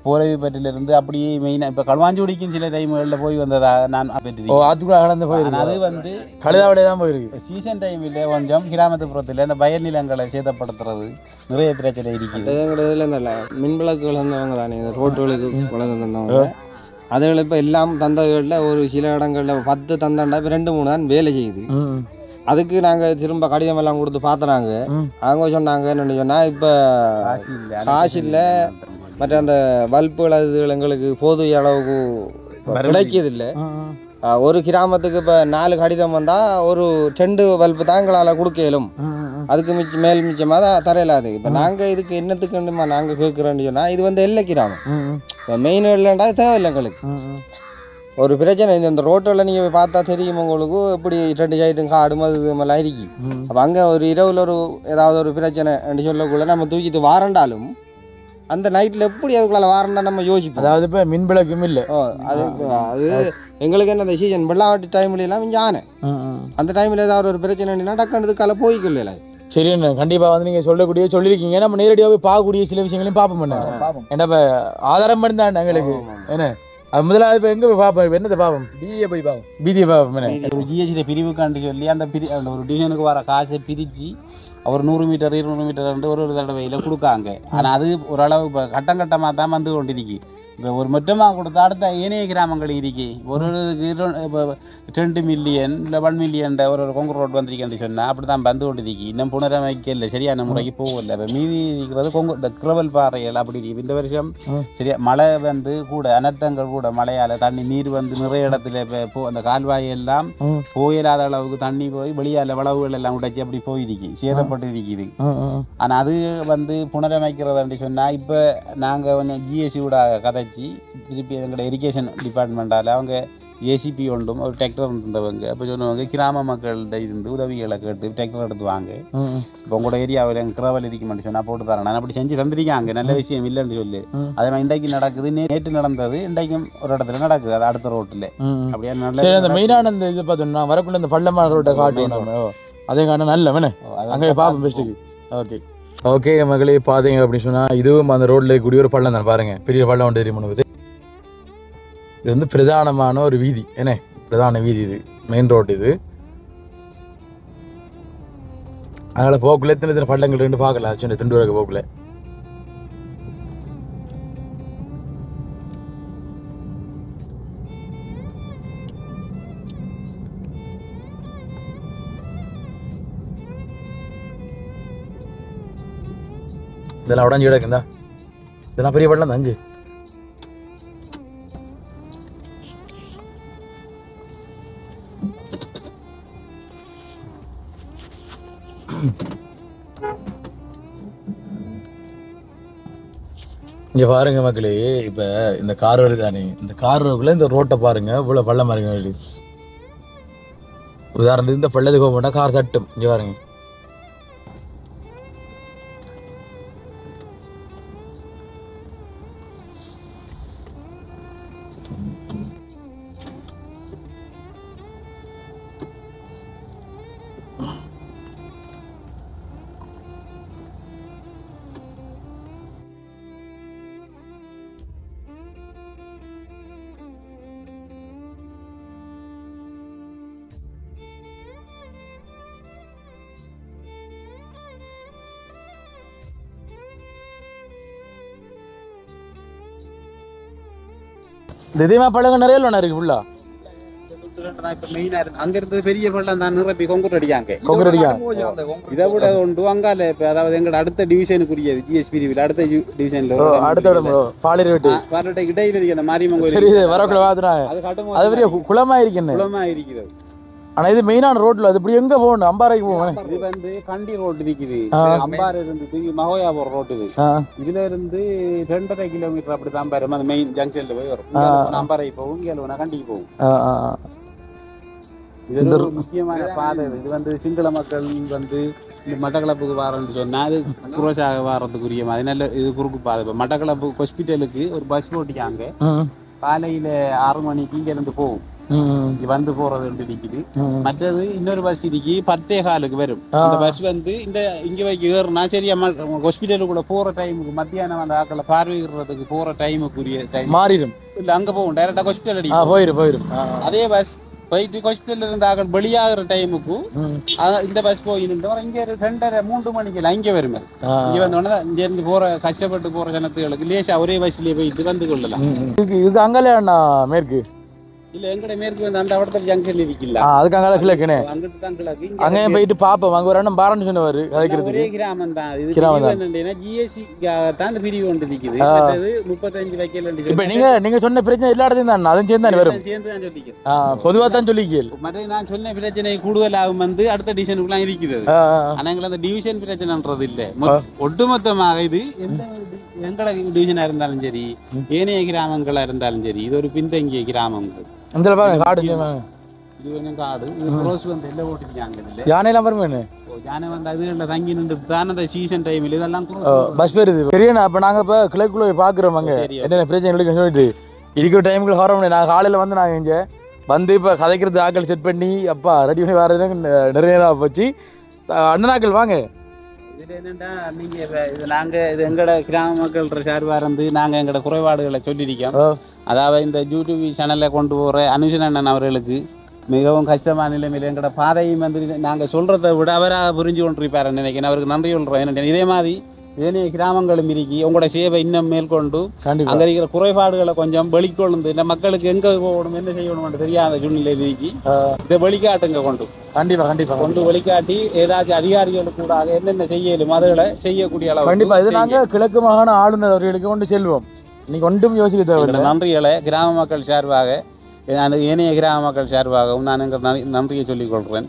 போரவிப்பட்டிலிருந்து அப்படியே மெயினாக இப்போ களுவாஞ்சுடிக்கும் சில டைம்களில் போய் வந்ததாக நான் அதுக்குள்ள கடந்து போயிருக்கு. அது வந்து கழுதாவளியே தான் போயிருக்கு. சீசன் டைமில் கொஞ்சம் கிராமத்துப்புறத்தில் இந்த வயல் நிலங்களை சேதப்படுத்துறது நிறைய பிரச்சனை இருக்குது. இதில் இந்த மின்விளக்குகள் வந்தவங்க தானே இந்த ரோட்டுகளுக்கு வளர்ந்து வந்தவங்க அதுகள் இப்போ எல்லாம் தந்தகளில் ஒரு சில இடங்களில் 10 தந்தாண்டா இப்போ 2-3 தான் வேலை செய்யுது. அதுக்கு நாங்கள் திரும்ப கடிதம் எல்லாம் கொடுத்து பார்த்தனாங்க. அவங்க சொன்னாங்க என்னென்னு சொன்னால் இப்போ காசு இல்லை, மற்ற அந்த பல்புகள் அதுகள் எங்களுக்கு போதிய அளவுக்கு கிடைக்கியதில்லை. ஒரு கிராமத்துக்கு இப்போ 4 கடிதம் வந்தால் ஒரு 2 பல்பு தான் எங்களால் கொடுக்க இயலும். அதுக்கு மிச்சமாக தான் தரையிலாது. இப்போ நாங்கள் இதுக்கு என்னத்துக்குமா நாங்கள் கேட்குறோன்னு சொன்னால் இது வந்து எல்லை கிராமம். இப்போ மெயின் இல்லைண்டா தேவையில்லை எங்களுக்கு. ஒரு பிரச்சனை இந்த ரோட்டில் நீங்கள் போய் பார்த்தா தெரியும் உங்களுக்கு எப்படி 2 சைடும் காடு மது மாதிரிலாம் இருக்கு. அப்போ அங்கே ஒரு இரவில் ஒரு ஏதாவது ஒரு பிரச்சனை என்று சொல்லக்குள்ள நம்ம தூக்கிட்டு வாரண்டாலும் அந்த நைட்டில் எப்படி அதுக்குள்ள வாரண்டா நம்ம யோசிப்போம். அதாவது இப்போ மின் விளக்கும் இல்லை. அது எங்களுக்கு என்ன இந்த சீசன் வெள்ளாவட்டி டைம்ல எல்லாம் ஞான அந்த டைமில் ஏதாவது ஒரு பிரச்சனைனா டக்குனதுக்கால போய்க்கல. சரி, கண்டிப்பாக வந்து நீங்கள் சொல்லக்கூடிய சொல்லியிருக்கீங்க. நம்ம நேரடியாக போய் பார்க்கக்கூடிய சில விஷயங்களையும் பார்ப்போம். ஏன்னா இப்போ ஆதாரம் பண்ணி எங்களுக்கு என்ன அது முதலாவது இப்போ எங்கே போய் பார்ப்போம், என்னத்தை பார்ப்போம், பீதியை போய் பார்ப்போம். பீதியை பார்ப்போம். ஒரு ஜிஎஸ்டி பிரிவுக்காண்டி சொல்லி அந்த அந்த ஒரு டிவிஷனுக்கு வர காசை பிரித்து அவர் 100 மீட்டர் 200 மீட்டர் ஒரு தடவையில் கொடுக்காங்க. ஆனால் அது ஓரளவு இப்போ கட்டம் கட்டமாக தான் வந்து கொண்டிருக்கு. இப்போ ஒரு மொத்தமாக கொடுத்தா அடுத்த ஏனைய கிராமங்கள் இருக்கு. ஒரு இப்போ 2 மில்லியன் இல்லை 1 மில்லியன் ஒரு கொங்கு ரோட் வந்திருக்கேன்னு சொன்னால் அப்படி தான் வந்து கொண்டிருக்கு. இன்னும் புனரமைக்க இல்லை, சரியான முறைக்கு போகல. இப்போ மீதி இருக்கிறது கொங்கு இந்த கிரவல் பாறைகள் அப்படி இருக்கு. இந்த வருஷம் சரியா மழை வந்து கூட அனர்த்தங்கள் கூட மழையால் தண்ணி நீர் வந்து நிறைய இடத்துல இப்போ அந்த கால்வாயெல்லாம் போயிடாத அளவுக்கு தண்ணி போய் வெளியால் வளவுகள் எல்லாம் உடைச்சி அப்படி போயிருக்கு, சேதப்பட்டு இருக்குது. ஆனால் அது வந்து புனரமைக்கிறதுன்னு சொன்னால் இப்போ நாங்கள் கொஞ்சம் ஜிஎஸ்சி கூட கதை திருப்பி எங்களோட இரிகேஷன் டிபார்ட்மெண்ட்டால் அவங்க ஏசிபி ஒன்றும் ஒரு டிராக்டர் இருந்தவங்க அப்போ சொன்னவங்க கிராம மக்கள்கிட்ட இருந்து உதவிகளை கேட்டு டிராக்டர் எடுத்து வாங்க, இப்போ உங்களோட ஏரியாவில் எங்கள் கிரவல் இருக்குமென்னு சொன்னால் போட்டு தரேன். நான் அப்படி செஞ்சு தந்திருக்காங்க, நல்ல விஷயம் இல்லைன்னு சொல்லி. அதே மாதிரி இன்றைக்கு நடக்குது, நேற்று நடந்தது, இன்றைக்கும் ஒரு இடத்துல நடக்குது, அது அடுத்த ரோட்டில். அப்படியே நல்ல மெயினான இந்த இது பார்த்தோம்னா வரக்குள்ள இந்த பள்ளமான ரோட்டை காட்டுவோம். அதே காரணம் நல்ல வேணே அங்கே பார்ப்போம் பெஸ்ட்டுக்கு. ஓகே ஓகே மகளே, பார்த்தீங்க அப்படின்னு சொன்னால் இதுவும் அந்த ரோட்டில் இருக்கக்கூடிய ஒரு பள்ளம் தான். பாருங்கள், பெரிய பள்ளம் ஒன்று தெரியுது. இது வந்து பிரதானமான ஒரு வீதி, என்ன பிரதான வீதி, இது மெயின் ரோடு. இது அதனால் போக்குள்ள எத்தனை பள்ளங்கள் ரெண்டு பார்க்கலாம். சின்ன திண்டு வரக்கு போக்குள்ள இதெல்லாம் உடஞ்சி கிடக்குந்தா. இதெல்லாம் பெரிய பள்ளம் தான். 5 இங்கே பாருங்க மக்களே, இப்போ இந்த கார் வருது தானே, இந்த கார் ரோக்குள்ள இந்த ரோட்டை பாருங்க, இவ்வளோ பள்ளம் பாருங்க. உதாரணத்துக்கு இந்த பள்ளத்துக்கு போக மாட்டா கார் தட்டும். இங்கே பாருங்க, திடீர்மா பழங்க நிறைய ஒன்று இருக்கு ஃபுல்லா. அங்க இருந்தது பெரிய பள்ளம் தான், நிரப்பி கொங்குட்டு அடிக்காங்க. இதை விட உண்டு அங்கால இப்போ, அதாவது எங்களோட அடுத்த டிவிஷனுக்குரியது ஜிஎஸ் பிரிவில் அடுத்த டிவிஷன்ல அடுத்த இடையில இருக்கு அந்த மாரியம்மன் கோயில் வரக்குள்ள பாத்துறாங்க. அது பெரிய குளமா இருக்குது. ஆனா இது மெயினான ரோட்ல, அது இப்படி எங்க போகணும்? அம்பாறைக்கு போகணும். இது வந்து கண்டி ரோடு இருக்குது, அம்பாறை இருந்து மகோயா போற ரோடு இது. இதுல இருந்து 2.5 கிலோமீட்டர் அப்படி தான் பாரு, அந்த மெயின் ஜங்ஷன்ல போய் வரும். அம்பாறை போகும், கண்டிக்கு போகும். இது ஒரு முக்கியமான பாதை. இது வந்து சிங்கள மக்கள் வந்து இந்த மட்டக்களப்புக்கு வாரன்னு சொன்னால் அது குரோசாக வாரத்துக்குரிய மாதிரி நல்ல இது குறுக்கு பாதை. இப்போ மட்டக்களப்பு ஹாஸ்பிட்டலுக்கு ஒரு பஸ் ஓட்டிக்காங்க, காலையில் 6 மணிக்கு இங்கேருந்து போகும், இங்கே வந்து போகிறது இருக்குது. மற்றது இன்னொரு பஸ் இருக்கு 10:15 வரும். அந்த பஸ் வந்து இந்த இங்கே வைக்க ஏறுனா சரி ஹாஸ்பிட்டலுக்குள்ள போகிற டைமுக்கு மத்தியானம் அந்த ஆக்களை பார்வையிடுறதுக்கு போகிற டைமுக்குரிய டைம் மாறிடும். இல்லை அங்கே போகும் டைரெக்டாக ஹாஸ்பிட்டல் அடி போயிடும். அதே பஸ் போயிட்டு ஹாஸ்பிட்டல் இருந்த ஆக்கள் வெளியாகிற டைமுக்கு இந்த பஸ் போயிருந்தோம் இங்கே 2:30-3 மணிக்கு இங்கே வருமே. இங்கே வந்தோடனே இங்கேருந்து போகிற கஷ்டப்பட்டு போகிற ஜனத்துகளுக்கு லேசாக ஒரே பஸ்லேயே போயிட்டு வந்து கொள்ளலாம். இது அங்கே மேற்கு இல்ல எங்கட மேற்கு வந்து அந்த அவடத்துல ஜங்ஷன்ல இருக்கல. அதுக்கு அங்க கிழக்குனே. அங்கிட்டு தான் கிழக்கு. அங்க போயிட்டு பாப்போம். அங்க ஒரு அண்ணன் பாரன்னு சொன்னவாரு கதைக்கிறதுக்கு. ஒரே கிராமம் தான். இது என்னன்னா ஜிஎஸ்சி தான் அந்த பிரிவு ஒன்று இருக்குது. அது 35 வைக்கல. இப்போ நீங்க சொன்ன பிரச்சனை எல்லா இடத்துலயும் தான் அதுவும் சேர்ந்து தான் வரும். சேர்ந்து தான் சொல்லிக்கிறேன். பொதுவா தான் சொல்லிக்கேள். மற்ற நான் சொன்ன பிரச்சனை கூடுதலாகும் வந்து அடுத்த டிவிஷனுக்குலாம் இருக்குது. ஆனா எங்களுக்கு அந்த டிவிஷன் பிரச்சனைன்றது இல்ல. ஒட்டுமொத்தமாக இது எங்கட டிவிஷனா இருந்தாலும் சரி ஏனைய கிராமங்களா இருந்தாலும் சரி இது ஒரு பின்தங்கிய கிராமங்கள். அந்த காடு இது வேணும் காடு. இது ரோஸ் வந்து எல்லாம் ஓட்டிருக்காங்க. யானையெல்லாம் வருமே. யானை வந்து அதுல தங்கி நின்று தான் அந்த சீசன் டைமில் இதெல்லாம் பஸ் வருது. சரிண்ணா அப்போ நாங்கள் இப்போ கிழக்குள்ள பார்க்குறோம். அங்கே என்னென்ன பிரச்சனை சொல்லிட்டு இருக்கிற டைமுக்கு வர முடியாது. நாங்கள் காலையில் வந்து நாங்கள் இங்கே வந்து இப்போ கதைக்கிறது ஆக்கள் செட் பண்ணி அப்பா ரெடி பண்ணி வர்றது நிறைய நேரம் போச்சு. அண்ணனாக்கள் வாங்க. இதில் என்னென்னா நீங்கள் இது நாங்கள் இது எங்களோட கிராம மக்கள் சார்பாக இருந்து நாங்கள் எங்களோட குறைபாடுகளை சொல்லியிருக்கோம். அதாவது இந்த யூடியூப் சேனலில் கொண்டு போகிற அனுஷன் அண்ணன் அவர்களுக்கு மிகவும் கஷ்டமான நிலைமையில் எங்களோட பாதையும் வந்து நாங்கள் சொல்கிறத விட அவராக புரிஞ்சு கொண்டிருப்பாருன்னு நினைக்கிறேன். அவருக்கு நன்றி சொல்கிறோம். என்ன இதே மாதிரி ஏனைய கிராமங்களும் இருக்கி உங்களோட சேவை இன்னும் மேற்கொண்டு அங்கே இருக்கிற குறைபாடுகளை கொஞ்சம் வெளிக்கொண்டு இந்த மக்களுக்கு எங்கே போகணும் என்ன செய்யணும்னு தெரியாத சூழ்நிலை இருக்கி இதை வெளிக்காட்டுங்க கொண்டு கண்டிப்பாக கொண்டு வெளிக்காட்டி ஏதாச்சும் அதிகாரிகளுக்கு கூட என்னென்ன செய்யலும் அதுகளை செய்யக்கூடிய அளவு கண்டிப்பாக இது நாங்கள் கிழக்கு மாகாண ஆளுநர் அவர்களுக்கு கொண்டு செல்வோம். இன்னைக்கு ஒன்றும் யோசிக்க தேவையில்லை. நன்றிகளை கிராம மக்கள் சார்பாக ஏனைய கிராம மக்கள் சார்பாகவும் நான் எங்கள் நன்றியை சொல்லிக் கொள்கிறேன்.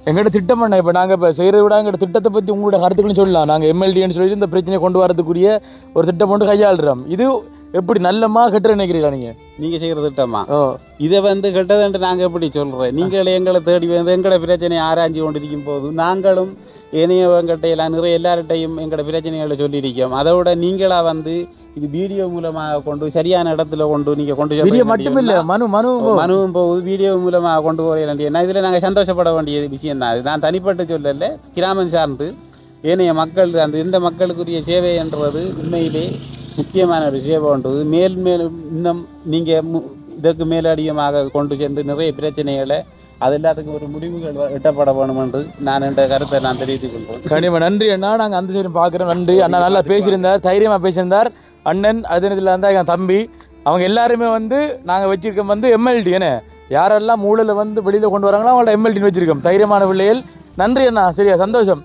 எங்கள்கிட்ட திட்டம் பண்ண இப்போ நாங்கள் இப்போ செய்கிறத விட எங்களோட திட்டத்தை பற்றி உங்களோட கருத்துக்கள்னு சொல்லலாம். நாங்கள் எம்எல்டின்னு சொல்லிட்டு இந்த பிரச்சனையை கொண்டு வரதுக்குரிய ஒரு திட்டம் கொண்டு கையாளுறோம். இது எப்படி நல்லமா கெட்ட நினைக்கிறீங்களா நீங்கள் செய்கிற திட்டமா? இதை வந்து கெட்டதுன்ட்டு நாங்கள் எப்படி சொல்கிறோம்? நீங்களே எங்களை தேடி வந்து எங்களோட பிரச்சனையை ஆராய்ச்சி கொண்டிருக்கும் போது நாங்களும் இணையவங்கிட்டையெல்லாம் நிறைய எல்லார்கிட்டையும் எங்களோட பிரச்சனைகளை சொல்லியிருக்கோம். அதை விட நீங்களாக வந்து இது வீடியோ மூலமாக கொண்டு சரியான இடத்துல கொண்டு நீங்கள் கொண்டு மட்டும் இல்லை மனுவும் போகுது வீடியோ மூலமாக கொண்டு போக வேண்டிய இதில் நாங்கள் சந்தோஷப்பட வேண்டிய விஷயம் தான். அது நான் தனிப்பட்ட சொல்லலை, கிராமம் சார்ந்து ஏனைய மக்கள் அந்த இந்த மக்களுக்குரிய சேவை என்றது உண்மையிலே முக்கியமான ஒரு சேவைன்றது. மேலும் இன்னும் நீங்கள் இதற்கு மேலடியமாக கொண்டு சென்று நிறைய பிரச்சனைகளை அது எல்லாத்துக்கும் ஒரு முடிவுகள் எட்டப்பட வேணும் என்று நான் என்ற கருத்தை நான் தெரிவித்துக் கொள்கிறேன். கண்டிப்பாக நன்றி அண்ணா. நாங்கள் அந்த சைடு பார்க்குறோம். நன்றி அண்ணா. நல்லா பேசியிருந்தார், தைரியமாக பேசியிருந்தார் அண்ணன். அதே நேரத்தில் இருந்தால் என் தம்பி அவங்க எல்லாருமே வந்து நாங்கள் வச்சிருக்கோம் வந்து எம்எல்டி. என்ன யாரெல்லாம் மூளையில் வந்து வெளியில் கொண்டு வராங்களோ அவங்கள்ட்ட எம்எல்டின்னு வச்சிருக்கோம். தைரியமான பிள்ளைகள். நன்றி அண்ணா. சரியா சந்தோஷம்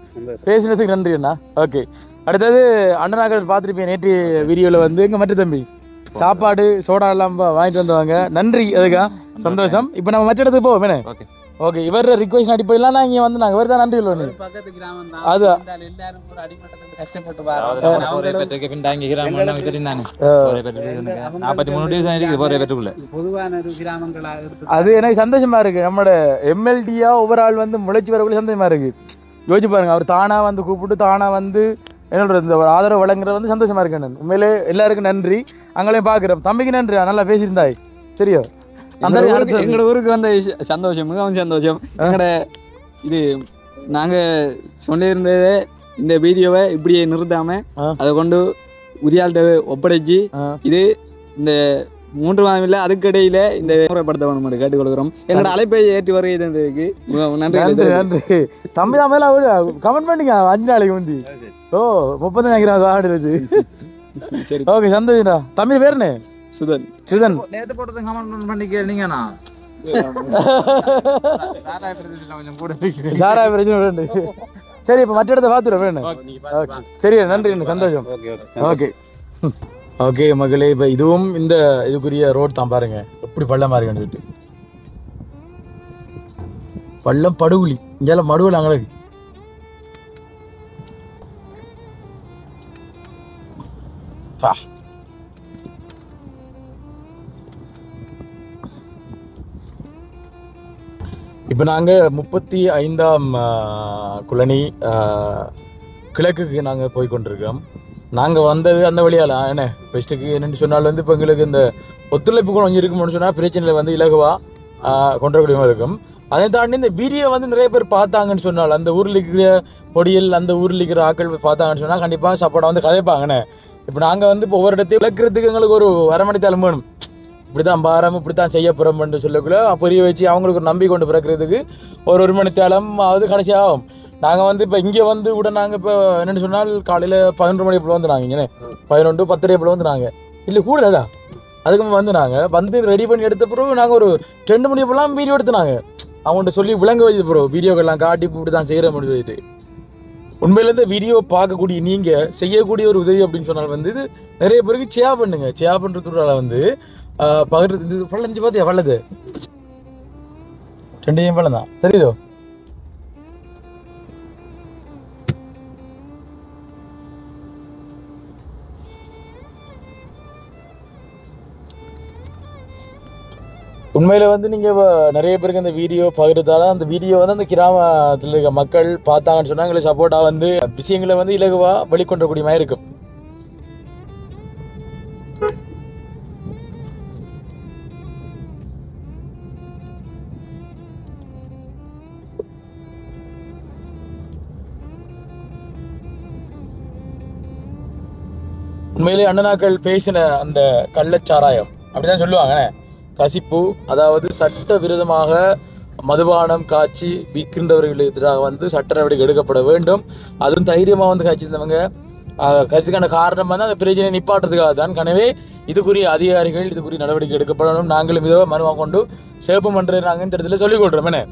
பேசினதுக்கு நன்றி அண்ணா. ஓகே அடுத்தது அண்ணனாக்கள் பார்த்துருப்பேன் நேற்று வீடியோவில் வந்து எங்கள் மற்ற தம்பி சாப்பாடு சோடா எல்லாம் வாங்கிட்டு வந்தவங்க. நன்றி அதுக்கா சந்தோஷம். இப்போ நம்ம மற்ற இடத்துக்கு போவோம். என்ன ஓகே இவர் ரிக்வெஸ்ட் அடிப்படையெல்லாம் நான் இங்கே வந்து நாங்கள் வேறு தான் நன்றி சொல்லுவோம். அது கஷ்டப்பட்டு 43 டிவிஷன் இருக்குது போகிற பெற்றுக்குள்ள பொதுவான ஒரு கிராமங்களாக அது எனக்கு சந்தோஷமா இருக்கு. நம்மளோட எம்எல்டியா ஒவ்வொரு ஆள் வந்து முளைச்சி வரக்குள்ள சந்தோஷமா இருக்கு. யோசிச்சு பாருங்க, அவர் தானா வந்து கூப்பிட்டு தானா வந்து என்னோட இந்த ஒரு ஆதரவு வழங்குறது வந்து சந்தோஷமா இருக்கு. நான் உண்மையிலே எல்லாருக்கும் நன்றி. அங்களையும் பார்க்குறோம். தம்பிக்கு நன்றி, நல்லா பேசியிருந்தாய். சரியா எங்களோட ஊருக்கு வந்த சந்தோஷம் மிகவும் சந்தோஷம். எங்களோட இது நாங்கள் சொல்லியிருந்ததே இந்த வீடியோவை இப்படியே நிறுத்தாமல் அதை கொண்டு உரியாள்கிட்ட ஒப்படைச்சி இது இந்த 3 மாதம் அதுக்கிடையில் இந்த முறைப்படுத்த வேணும் கேட்டுக் கொடுக்குறோம். எங்களோட அழைப்பை ஏற்றி வருகிறதுக்கு நன்றி நன்றி. தம்பி தான் மேலே கமெண்ட் பண்ணிங்க 5 நாளைக்கு வந்து 30 வாடுறது. சரி ஓகே சந்தோஷம்டா. தம்பி பேருண்ணே சுதன் நேத்து போட்டது கமெண்ட் பண்ணி கேளுங்கண்ணா. சாரா பிரச்சனை. சரி இப்போ மற்ற இடத்த பார்த்துடும் வேணும். சரி நன்றி சந்தோஷம். ஓகே ஓகே மகளே, இப்போ இதுவும் இந்த இதுக்குரிய ரோட் தான் பாருங்க எப்படி பள்ளமாக இருக்குன்னு சொல்லிட்டு. பள்ளம் படுகுழி இங்கே மடுவில் அங்கே இப்போ நாங்கள் 35ஆம் குளனி கிழக்குக்கு நாங்கள் போய் கொண்டிருக்கிறோம். நாங்கள் வந்தது அந்த வழியால் என்ன பெஸ்ட்டுக்கு என்னென்னு சொன்னால் வந்து இப்போ எங்களுக்கு இந்த ஒத்துழைப்பு கொஞ்சம் இருக்கும்னு சொன்னால் பிரச்சனையில் வந்து இலகுவாக கொண்டக்கூடிய இருக்கும். அதை தாண்டி இந்த வீடியோ வந்து நிறைய பேர் பார்த்தாங்கன்னு சொன்னால் அந்த ஊரில் இருக்கிற பொடியில் அந்த ஊரில் இருக்கிற ஆக்கள் பார்த்தாங்கன்னு சொன்னால் கண்டிப்பாக சப்போர்ட்டாக வந்து கதைப்பாங்கண்ணே. இப்போ நாங்கள் வந்து இப்போ ஒவ்வொரு இடத்தையும் விளக்குறதுக்கு எங்களுக்கு ஒரு அரைமணி தலைமை வேணும். இப்படி தான் பாரம் இப்படி தான் செய்ய போகிறோம்னு சொல்லக்குள்ள புரிய வச்சு அவங்களுக்கு ஒரு நம்பி கொண்டு பிறக்கிறதுக்கு ஒரு மணி தேலம் அது கடைசியாகும். நாங்கள் வந்து இப்போ இங்கே வந்து கூட நாங்கள் இப்போ என்னென்னு சொன்னால் காலையில் 11 மணி போல் வந்து நாங்கள் இங்கே 11 10 போல் வந்து நாங்கள் இல்லை கூடடா அதுக்கு வந்து நாங்கள் வந்து ரெடி பண்ணி எடுத்த பிறகு நாங்கள் ஒரு 2 மணி போலாம் வீடியோ எடுத்துனாங்க. அவங்கள்ட்ட சொல்லி விளங்க வச்சு பிறகு வீடியோக்கெல்லாம் காட்டி இப்படி தான் செய்கிற முடிவு. உண்மையிலேருந்து வீடியோ பார்க்கக்கூடிய நீங்கள் செய்யக்கூடிய ஒரு உதவி அப்படின்னு சொன்னால் வந்து இது நிறைய பேருக்கு ஷேர் பண்ணுங்க. ஷேர் பண்ணுறதுனால வந்து பகிர்றது இது பள்ளஞ்சு பார்த்தியா பள்ளது 2 பள்ளம் தான் தெரியுதோ. உண்மையில் வந்து நீங்கள் நிறைய பேருக்கு அந்த வீடியோ பகிர்றதால அந்த வீடியோ வந்து அந்த கிராமத்தில் இருக்க மக்கள் பார்த்தாங்கன்னு சொன்னால் எங்களுக்கு சப்போர்ட்டாக வந்து விஷயங்களை வந்து இலகுவாக வெளிக்கொண்டக்கூடிய மாதிரி இருக்கும். உண்மையிலே அண்ணனாக்கள் பேசின அந்த கள்ளச்சாராயம் அப்படிதான் சொல்லுவாங்க கசிப்பு, அதாவது சட்ட விரோதமாக மதுபானம் காய்ச்சி விற்கின்றவர்களுக்கு எதிராக வந்து சட்ட நடவடிக்கை எடுக்கப்பட வேண்டும். அதுவும் தைரியமாக வந்து காய்ச்சிருந்தவங்க கட்சிக்கான காரணம் வந்து அந்த பிரச்சனை நிப்பாட்டுறதுக்காக தான். எனவே இதுக்குரிய அதிகாரிகள் இதுக்குரிய நடவடிக்கை எடுக்கப்படணும். நாங்களும் இதை மனுவாக கொண்டு சேப்பு பண்ணுறாங்கன்னு இந்த இடத்துல சொல்லிக் கொள்கிறோம். என்ன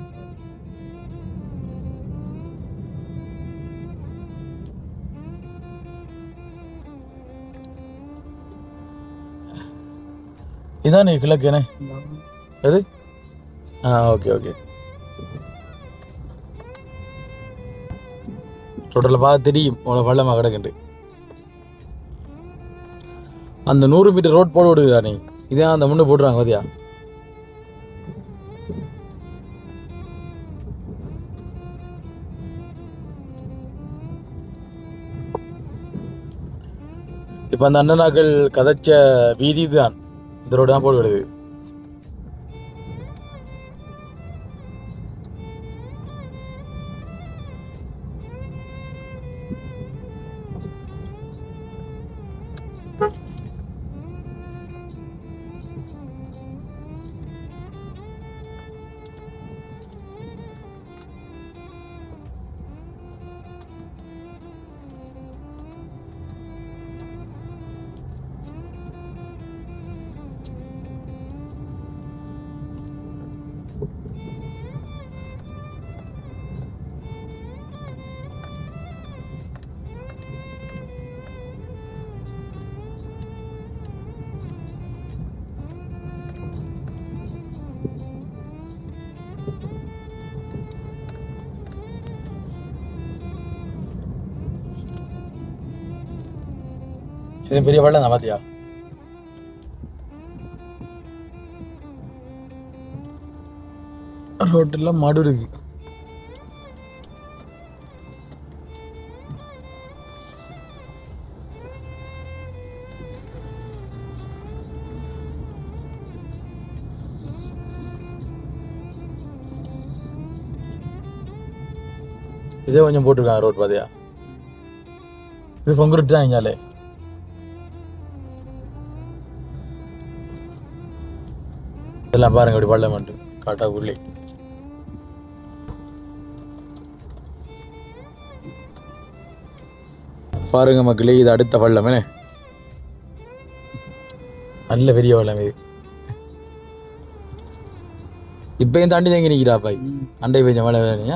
இதான் நீ கிழக்குனே எது ஓகே ஓகே டோட்டலில் பார்த்து தெரியும் உங்களை பள்ளமாக கிடக்குண்டு. அந்த 100 மீட்டர் ரோட் போட விடுதா நீ இதான் அந்த முன்னு போட்டுறாங்க பாத்தியா. இப்போ அந்த அண்ணனாக்கள் கதைச்ச வீதி தான் இந்த ரோடு தான் போட்டு விடுது. இது பெரிய பள்ளம் தான் பாத்தியா. ரோட்டில் மாடு இருக்கு. இதே கொஞ்சம் போட்டிருக்காங்க ரோட் பாத்தியா. இது பொங்கல் தான் இங்காலே இதெல்லாம் பாருங்க இப்படி பள்ளம் மட்டும் காட்டா உள்ளே. பாருங்க மக்களே இது அடுத்த பள்ளமே நல்ல பெரிய பள்ளம் இது. இப்பயும் தாண்டி தங்கி நிற்கிறா பாய் அண்டை பெஞ்ச மழை வேணுங்க.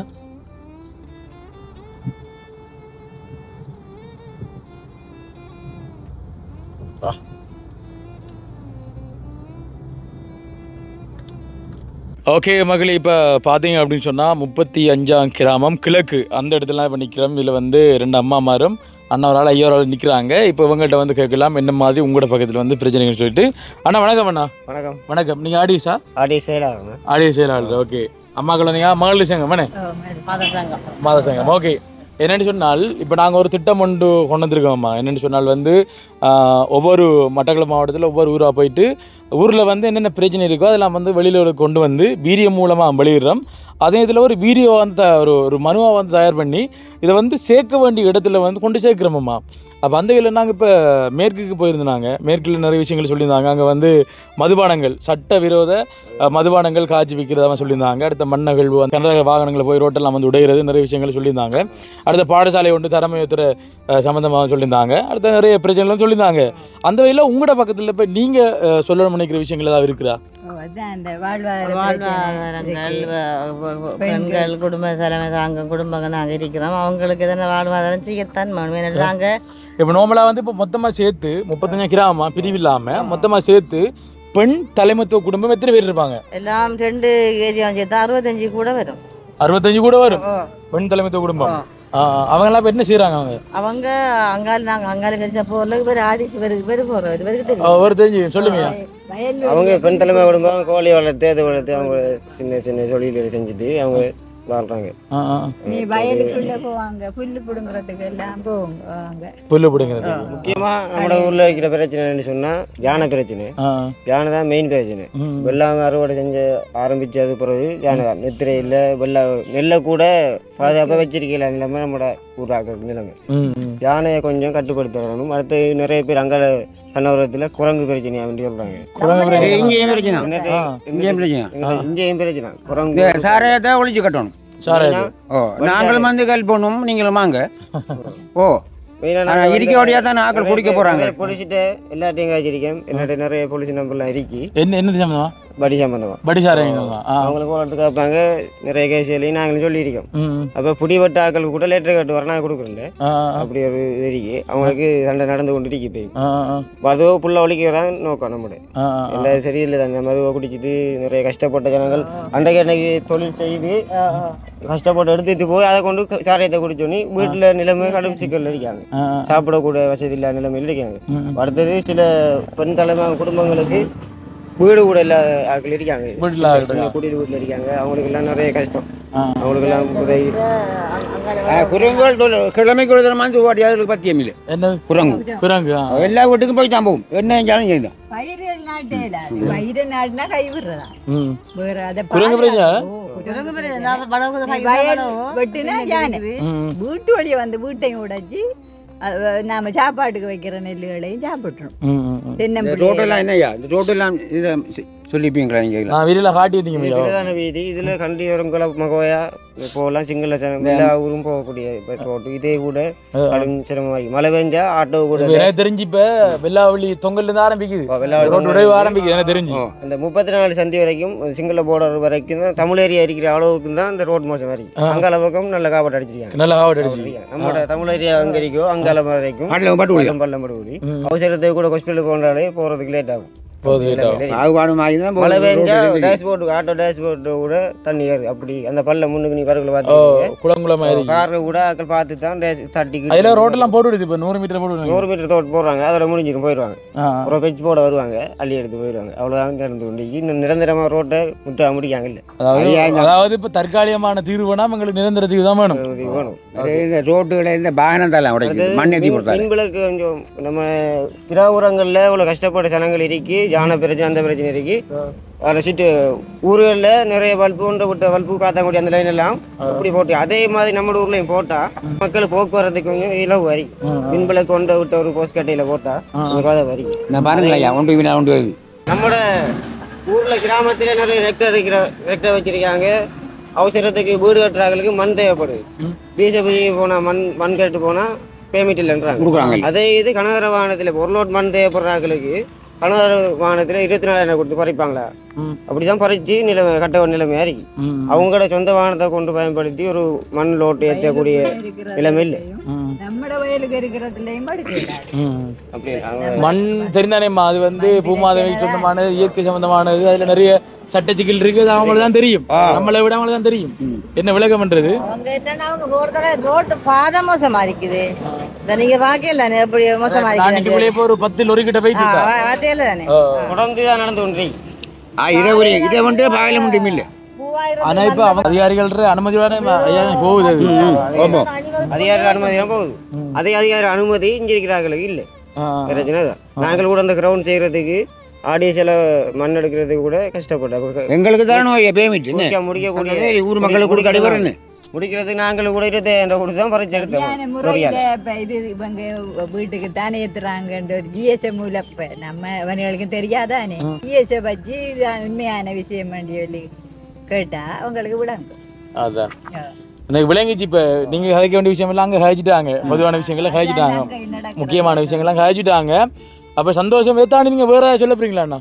ஓகே மகளே, இப்போ பார்த்தீங்க அப்படின்னு சொன்னால் 35ஆம் கிராமம் கிழக்கு அந்த இடத்துலலாம் இப்போ நிற்கிறோம். இதில் வந்து 2 அம்மாமாரும் அண்ணாவரால் ஐயோரால் நிற்கிறாங்க. இப்போ இவங்கள்ட்ட வந்து கேட்கலாம் என்ன மாதிரி உங்களோட பக்கத்தில் வந்து பிரச்சனைகள் சொல்லிட்டு. அண்ணா வணக்கம். அண்ணா வணக்கம். வணக்கம். நீங்கள் ஆடியஸா? ஆடியோ செயலாளர். ஆடியோ செயலாளர். ஓகே. அம்மாக்கள் வந்தீங்க மகளிர் சங்கம் வேணே மாத சங்கம் ஓகே. என்னென்னு சொன்னால் இப்போ நாங்கள் ஒரு திட்டம் கொண்டு வந்திருக்கோம்மா. என்னென்னு சொன்னால் வந்து ஒவ்வொரு மட்டக்களப்பு மாவட்டத்தில் ஒவ்வொரு ஊராக போயிட்டு ஊரில் வந்து என்னென்ன பிரச்சனை இருக்கோ அதெல்லாம் வந்து வெளியில் கொண்டு வந்து வீடியோ மூலமாக வெளியிடுறோம். அதே இதில் ஒரு வீடியோ வந்து ஒரு மனுவாக வந்து தயார் பண்ணி இதை வந்து சேர்க்க வேண்டிய இடத்துல வந்து கொண்டு சேர்க்குறோம்மா. அப்போ அந்த இதில் நாங்கள் இப்போ மேற்குக்கு போயிருந்தாங்க. மேற்கில் நிறைய விஷயங்கள் சொல்லியிருந்தாங்க. அங்கே வந்து மதுபானங்கள் சட்டவிரோத மதுபானங்கள் காய்ச்சி விற்கிறதா சொல்லியிருந்தாங்க. அடுத்த மண்ணகழ்வு கனரக வாகனங்களை போய் ரோட்டெல்லாம் வந்து உடைகிறது நிறைய விஷயங்கள் சொல்லியிருந்தாங்க. அடுத்த பாடசாலை ஒன்று தரமை உயர்த்துற சம்மந்தமாக சொல்லியிருந்தாங்க. அடுத்த நிறைய பிரச்சனைகளும் சொல்லியிருந்தாங்க. அந்த வகையில் உங்களோட பக்கத்தில் இப்போ நீங்கள் சொல்லணும்னு நினைக்கிற விஷயங்கள் ஏதாவது இருக்குதா? வாழ்வாதாரங்கள் பெண்கள் குடும்ப தலைமை தாங்கும் குடும்பங்கள் நாங்கள் இருக்கிறோம். அவங்களுக்கு எதனா வாழ்வாதாரம் செய்யத்தான் வேணும். நாங்கள் இப்போ நார்மலாக வந்து இப்போ மொத்தமாக சேர்த்து 35 கிராமமாக பிரிவில்லாமல் மொத்தமாக சேர்த்து பெண் தலைமைத்துவ குடும்பம் எத்தனை பேர் இருப்பாங்க? எல்லாம் 2 ஏரியா சேர்த்து 65 கூட வரும். 65 கூட வரும் பெண் தலைமைத்துவ குடும்பம். அவங்கெல்லாம் இப்போ என்ன செய்கிறாங்க? அவங்க நாங்கள் அங்கால பெருசாக போகிறதுக்கு பேர் ஆடிச்சு பேருக்கு போகிறோம். பேருக்கு தெரியும் சொல்லுங்க. அவங்க பெண் தலைமை குடும்பம் கோழி வளர்த்து அது வளர்த்து அவங்க சின்ன சின்ன தொழில்களை செஞ்சுட்டு அவங்க வாழ்றாங்க. நீ வயலுக்குள்ள போவாங்க புல்லு பிடுங்குறதுக்கு எல்லாம் போவாங்க. புல்லு பிடுங்குறது முக்கியமா நம்ம ஊர்ல இருக்கிற பிரச்சனைன்னு சொன்னா யானை பிரச்சனை. யானை தான் மெயின் பிரச்சனை. வெள்ளாமை அறுவடை செஞ்சு ஆரம்பிச்சது பிறகு யானை தான். நெத்திரை இல்லை நெல்லை கூட பாதுகாப்பாக வச்சிருக்கல நிலைமை நம்மளோட ஊராக்க நிலைமை. யானையை கொஞ்சம் கட்டுப்படுத்தணும். அடுத்து நிறைய பேர் அங்கே கண்ணபுரத்தில் குரங்கு பிரச்சனை அப்படின்னு சொல்றாங்க. இங்கேயும் பிரச்சனை குரங்கு சாரையத்தை ஒழிச்சு கட்டணும். நாங்களும் வந்து ஹெல்ப் பண்ணுவோம், நீங்களும் வாங்க. இருக்கையோடையா தான் ஆக்கள் குடிக்க போறாங்க. போலீஸ்கிட்ட எல்லாத்தையும் காய்ச்சிருக்கேன். என்னட்ட நிறைய போலீஸ் நம்பர்லாம் இருக்கி. என்ன சம்பந்தமா? படி சம்பந்தமா அவங்களுக்கு போராட்டு காப்பாங்க. நிறைய கேஸ்களையும் நாங்களும் சொல்லியிருக்கோம். அப்போ பிடிபட்ட ஆக்கள் கூட லெட்டர் கட்டு வர நான் கொடுக்குறேன். அப்படி ஒரு இருக்கு. அவங்களுக்கு சண்டை நடந்து கொண்டு இருக்கு. போய் மதுவை புள்ள ஒழிக்கிறான் நோக்கம் நம்மளோட எல்லா சரியில்லை தாங்க. மதுவை குடிச்சிட்டு நிறைய கஷ்டப்பட்ட ஜனங்கள் அன்றைக்கு அன்னைக்கு தொழில் செய்து கஷ்டப்பட்டு எடுத்துட்டு போய் அதை கொண்டு சாராயத்தை குடிச்சோன்னே வீட்டில் நிலைமை கடும் சிக்கல் இருக்காங்க. சாப்பிடக்கூட வசதி இல்லாத நிலைமையில் இருக்காங்க. அடுத்தது சில பெண் தலைமை குடும்பங்களுக்கு வீடு கூட இல்லாத ஆட்கள் இருக்காங்க. குடியிரு வீட்டில் இருக்காங்க. அவங்களுக்கு எல்லாம் நிறைய கஷ்டம். அவங்களுக்கு எல்லாம் உதவி குரங்குகள் கிழமைக்கு ஒரு தரமா ஓடியாதுக்கு பத்தியம் இல்லை. என்ன குரங்கு எல்லா வீட்டுக்கும் போய் தான் போகும். என்ன செஞ்சாலும் செய்யும். வயிறு நாடுனா கை விடுறதா வேற அதை வெட்டினா யானை வீட்டு வழியை வந்து வீட்டையும் உடைச்சி நாம சாப்பாட்டுக்கு வைக்கிற நெல்லுகளையும் சாப்பிட்டுரும். ரோட்டெல்லாம் என்னையா இந்த ரோட்டெல்லாம் இதை சொல்லிப்பீங்களா? நீங்கள் வீதி இதில் கண்டியவரங்களை மகோயா போகலாம். சிங்கள எல்லா ஊரும் போகக்கூடிய ரோட்டு இதே கூட கடும் சிரமமாக மழை பெஞ்சா ஆட்டோ கூட தெரிஞ்சு இப்போ வெள்ளாவளி தொங்கல் இருந்து ஆரம்பிக்குது. அந்த 34 சந்தி வரைக்கும் சிங்கள போர்டர் வரைக்கும் தான் தமிழ் ஏரியா இருக்கிற அளவுக்கு தான் இந்த ரோட் மோசம் வரைக்கும். அங்கால பக்கம் நல்ல காப்பாட்டு அடிச்சிருக்காங்க. நல்ல காப்பாட்டு அடிச்சிருக்காங்க. நம்மளோட தமிழ் ஏரியா அங்கே இருக்கோ அங்கால வரைக்கும் பள்ளம் படுகொலி அவசரத்தை கூட ஹாஸ்பிட்டலுக்கு கொண்டாலே போகிறதுக்கு லேட் ஆகும். மழை பெஞ்சா டேஷ்போர்டு ஆட்டோ டேஷ்போர்டு கூட தண்ணி ஏறு. அப்படி அந்த பல்ல முன்னுக்கு நீ பறக்கல பார்த்து காரை கூட ஆக்கள் பார்த்து தான் தட்டிக்கு ரோட்டெல்லாம் போட்டு இப்போ 100 மீட்டர் 100 மீட்டர் தோட்டு போடுறாங்க. அதோட முடிஞ்சிடும் போயிடுவாங்க. அப்புறம் பெச்சு போட வருவாங்க, அள்ளி எடுத்து போயிடுவாங்க. அவ்வளோதான் நடந்து கொண்டு இன்னும் நிரந்தரமாக ரோட்டை முட்டா முடிக்காங்க. இல்லை அதாவது இப்போ தற்காலிகமான தீர்வு வேணாம், எங்களுக்கு நிரந்தர தீர்வு தான் வேணும். இந்த ரோட்டுகளை இந்த வாகனம் தரலாம் பெண்களுக்கு கொஞ்சம் நம்ம கிராமப்புறங்களில் இவ்வளோ கஷ்டப்பட்ட ஜனங்கள் இருக்கு. யானை பிரச்சனை அந்த பிரச்சனை இருக்கு. அதில் சீட்டு ஊர்களில் நிறைய பல்பு உண்டை விட்ட பல்பு காத்தாங்குடி அந்த லைன் எல்லாம் அப்படி போட்டு அதே மாதிரி நம்ம ஊர்லையும் போட்டால் மக்கள் போக்குவரத்துக்கு கொஞ்சம் இலவு வரைக்கும். மின்பிளக்கு கொண்ட விட்ட ஒரு போஸ்ட் கட்டையில் போட்டால் வரைக்கும். நம்மளோட ஊரில் கிராமத்தில் நிறைய ரெக்டர் வச்சிருக்காங்க. அவசரத்துக்கு வீடு கட்டுறாங்களுக்கு மண் தேவைப்படுது. பிஜேபி போனால் மண் கட்டு போனால் பேமெண்ட் இல்லைன்றாங்க. அதே இது கனகர வாகனத்தில் ஒரு லோட் மண் தேவைப்படுறாங்களுக்கு கனகர வாகனத்தில் 24,000 கொடுத்து பறிப்பாங்களா? அப்படிதான் பறிச்சு கட்ட நிலைமையா இருக்கு. அவங்களோட சொந்த வாகனத்தை கொண்டு பயன்படுத்தி ஒரு மண் லோட்டு ஏற்றக்கூடிய நிலைமை இல்லை. மண் தெரிந்தானேம்மா, அது வந்து பூமாதேவி சொந்தமானது, இயற்கை சம்பந்தமானது. அதுல நிறைய சட்ட சிக்கல் இருக்கு. அது அவங்களுக்கு தான் தெரியும், நம்மளை விட அவங்களுக்கு தான் தெரியும் என்ன விளக்கம் பண்றது. ரோட்டு பாதை மோசமா இருக்குது. நீங்க பாக்கல எப்படி மோசமா இருக்கு. ஒரு 10 லொரி கிட்ட போயிட்டு தொடர்ந்து தான் நடந்து கொண்டு இதை வந்து பாகல முடியும் இல்லை. ஆனா இப்ப அவங்க அதிகாரிகள் அனுமதியோட போகுது அதிகாரிகள் அனுமதி போகுது அதே அதிகாரி அனுமதி இங்க இருக்கிறார்களுக்கு இல்லை பிரச்சனை தான். நாங்கள் கூட அந்த கிரவுண்ட் செய்யறதுக்கு ஆடியஸில் மண் எடுக்கிறதுக்கு கூட கஷ்டப்பட்டோம். எங்களுக்கு தானே பேமெண்ட் முடிக்கக்கூடிய ஊர் மக்களுக்கு கொடுக்க அடிவரன்னு முடிக்கிறதுக்கு நாங்கள் கூட 25,000 கொடுத்து தான் பறிச்சு எடுத்தோம். இது இவங்க வீட்டுக்கு தானே ஏத்துறாங்கன்ற ஒரு ஜிஎஸ்எம் மூலப்ப நம்ம அவங்களுக்கு தெரியாதானே ஜிஎஸ்எ வச்சு உண்மையான விஷயம் சொல்லி கேட்டா அவங்களுக்கு விடாங்க. அதான் எனக்கு விளங்கிச்சு. இப்போ நீங்கள் கதைக்க வேண்டிய விஷயம் எல்லாம் அங்கே கழிச்சிட்டாங்க, பொதுவான விஷயங்கள்லாம் கழிச்சிட்டாங்க, முக்கியமான விஷயங்கள்லாம் கழிச்சிட்டாங்க. அப்போ சந்தோஷம் தாண்டி நீங்கள் வேற சொல்ல போறீங்களாண்ணா?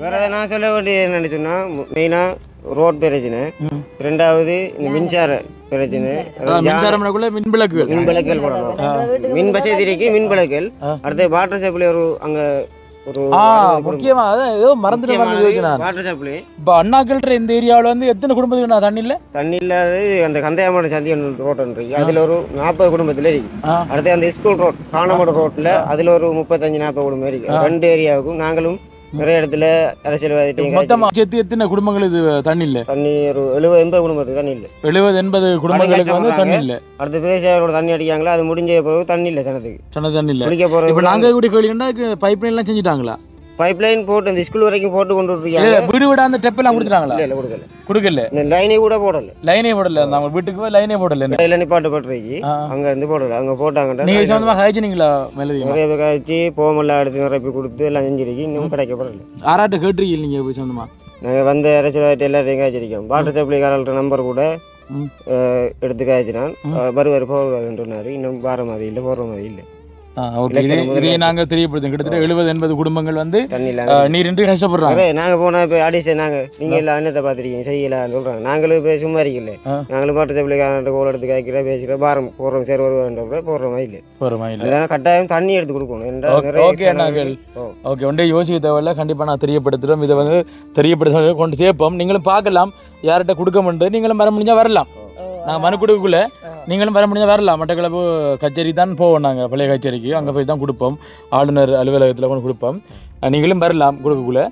வேற நான் சொல்ல வேண்டியது என்னன்னு சொன்னால் மெயினாக ரோட் பிரச்சனை, ரெண்டாவது இந்த மின்சார பிரச்சனை, மின் விளக்குகள் போடணும், மின் வசதிக்கு மின் விளக்குகள், அடுத்து வாட்டர் சப்ளை ஒரு அங்கே ஒரு முக்கியமா ஏதோ மறந்துட்டு இப்போ அண்ணாக்கள்ற இந்த ஏரியாவில் வந்து எத்தனை குடும்பத்துக்கு நான் தண்ணி இல்லாத அந்த கந்தையாமட சந்தி ரோட் இருக்கு, அதில் ஒரு 40 குடும்பத்தில் இருக்கு. அடுத்து அந்த ஸ்கூல் ரோட் காணமோட ரோட்டில் அதில் ஒரு 35-40 குடும்பம் இருக்கு. 2 ஏரியாவுக்கும் நாங்களும் நிறைய இடத்துல அரசியல்வாதி மொத்தமா சேர்த்து எத்தனை குடும்பங்களுக்கு தண்ணி இல்லை? தண்ணி ஒரு 70-80 குடும்பத்துக்கு தண்ணி இல்லை. 70-80 குடும்பங்களுக்கு வந்து தண்ணி இல்லை. அடுத்த பிரதேசங்களோட தண்ணி அடிக்காங்களா, அது முடிஞ்ச பிறகு தண்ணி இல்லை சனத்துக்கு தண்ணி இல்லை. குடிக்க போகிறது இப்போ நாங்கள் கூடிய கோயிலுன்னா பைப் லைன்லாம் செஞ்சுட்டாங்களா? பைப் லைன் போட்டு இந்த ஸ்கூல் வரைக்கும் போட்டு கொண்டு இருக்காங்க. வீடு வீடா அந்த டெப் எல்லாம் கொடுத்துட்டாங்களா? இல்லை கொடுக்கல கொடுக்கல. இந்த லைனே கூட போடல. லைனே போடல. நம்ம வீட்டுக்கு போய் லைனே போடல. லைன்ல நிப்பாட்டு பட்டுருக்கு, அங்க இருந்து போடல. அங்க போட்டாங்கடா. நீங்க சம்பந்தமா ஹைஜீனிக்ல மெலதி நிறைய பேர் காய்ச்சி போமெல்லாம் எடுத்து நிரப்பி கொடுத்து எல்லாம் செஞ்சிருக்கு. இன்னும் கிடைக்கப்படல. ஆராட்டு கேட்டுருக்கீங்க நீங்க போய் சம்பந்தமா? நாங்கள் வந்த அரசியல்வாதி எல்லாரையும் காய்ச்சிருக்கோம். வாட்டர் சப்ளைக்காரர்கிட்ட நம்பர் கூட எடுத்து காய்ச்சினான். வருவார் போவாருன்றாரு. இன்னும் வார மாதிரி இல்லை, போகிற மாதிரி இல்லை. இதை நாங்கள் தெரியப்படுத்தோம். கிட்டத்தட்ட 70-80 குடும்பங்கள் வந்து நீரின்றி கஷ்டப்படுறாங்க. நாங்கள் போனால் இப்போ ஆடிஷன் நாங்கள் நீங்கள் எல்லாம் அன்னத்தை பார்த்துருக்கீங்க செய்யலான்னு சொல்கிறாங்க. நாங்களும் இப்போ சும்மா இருக்கல, நாங்களும் பாட்டு சப்ளைக்காரன் கோல் எடுத்து காய்க்கிற பேசுகிற பாரம் போடுறோம், சரி வருவான்ற போடுற மாதிரி இல்லை. அதனால் கட்டாயம் தண்ணி எடுத்து கொடுக்கணும். ஓகே ஒன்றே யோசிக்க தேவையில்ல. கண்டிப்பாக நான் தெரியப்படுத்துகிறோம். இதை வந்து தெரியப்படுத்த கொண்டு சேர்ப்போம். நீங்களும் பார்க்கலாம், யார்கிட்ட கொடுக்க முடியாது. நீங்களும் வர முடிஞ்சால் வரலாம். நாங்கள் மனு கொடுக்கக்குள்ள நீங்களும் வர முடிஞ்சால் வரலாம். மட்டக்களப்பு கச்சேரி தான் போவோம். நாங்கள் பழைய கச்சேரிக்கு அங்கே போய் தான் கொடுப்போம். ஆளுநர் அலுவலகத்தில் கொண்டு கொடுப்போம். நீங்களும் வரலாம் கொடுக்கக்குள்ள.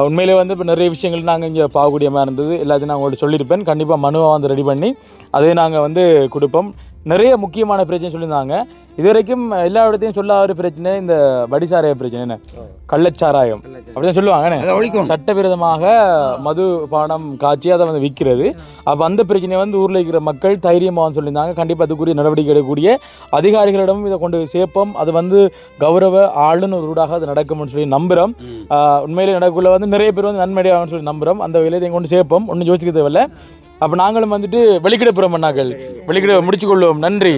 உண்மையிலே வந்து இப்போ நிறைய விஷயங்கள் நாங்கள் இங்கே பார்க்கக்கூடிய மாதிரி இருந்தது. எல்லாத்தையும் நான் உங்கள்கிட்ட சொல்லியிருப்பேன். கண்டிப்பாக மனுவை வந்து ரெடி பண்ணி அதே நாங்கள் வந்து கொடுப்போம். நிறைய முக்கியமான பிரச்சனை சொல்லியிருந்தாங்க. இது வரைக்கும் எல்லா இடத்தையும் சொல்லாத ஒரு பிரச்சனை இந்த வடிசாராய பிரச்சனை, என்ன கள்ளச்சாராயம் அப்படின்னு சொல்லுவாங்க. சட்டவிரோதமாக மது பானம் காய்ச்சி அதை வந்து விற்கிறது. அப்போ அந்த பிரச்சனையை வந்து ஊரில் இருக்கிற மக்கள் தைரியமாக சொல்லியிருந்தாங்க. கண்டிப்பாக அதுக்குரிய நடவடிக்கை எடுக்கக்கூடிய அதிகாரிகளிடமும் இதை கொண்டு சேர்ப்போம். அது வந்து கௌரவ ஆளுநரோடாக அது நடக்கும்னு சொல்லி நம்புகிறோம். உண்மையிலே நடக்குள்ள வந்து நிறைய பேர் வந்து நன்மையாகும்னு சொல்லி நம்புகிறோம். அந்த வேலையை கொண்டு சேர்ப்போம். ஒன்றும் யோசிக்க தேவையில்லை. அப்போ நாங்களும் வந்துட்டு வெளிக்கிட போகிறோம். நாங்கள் வெளிக்கிட முடிச்சுக்கொள்வோம். நன்றி.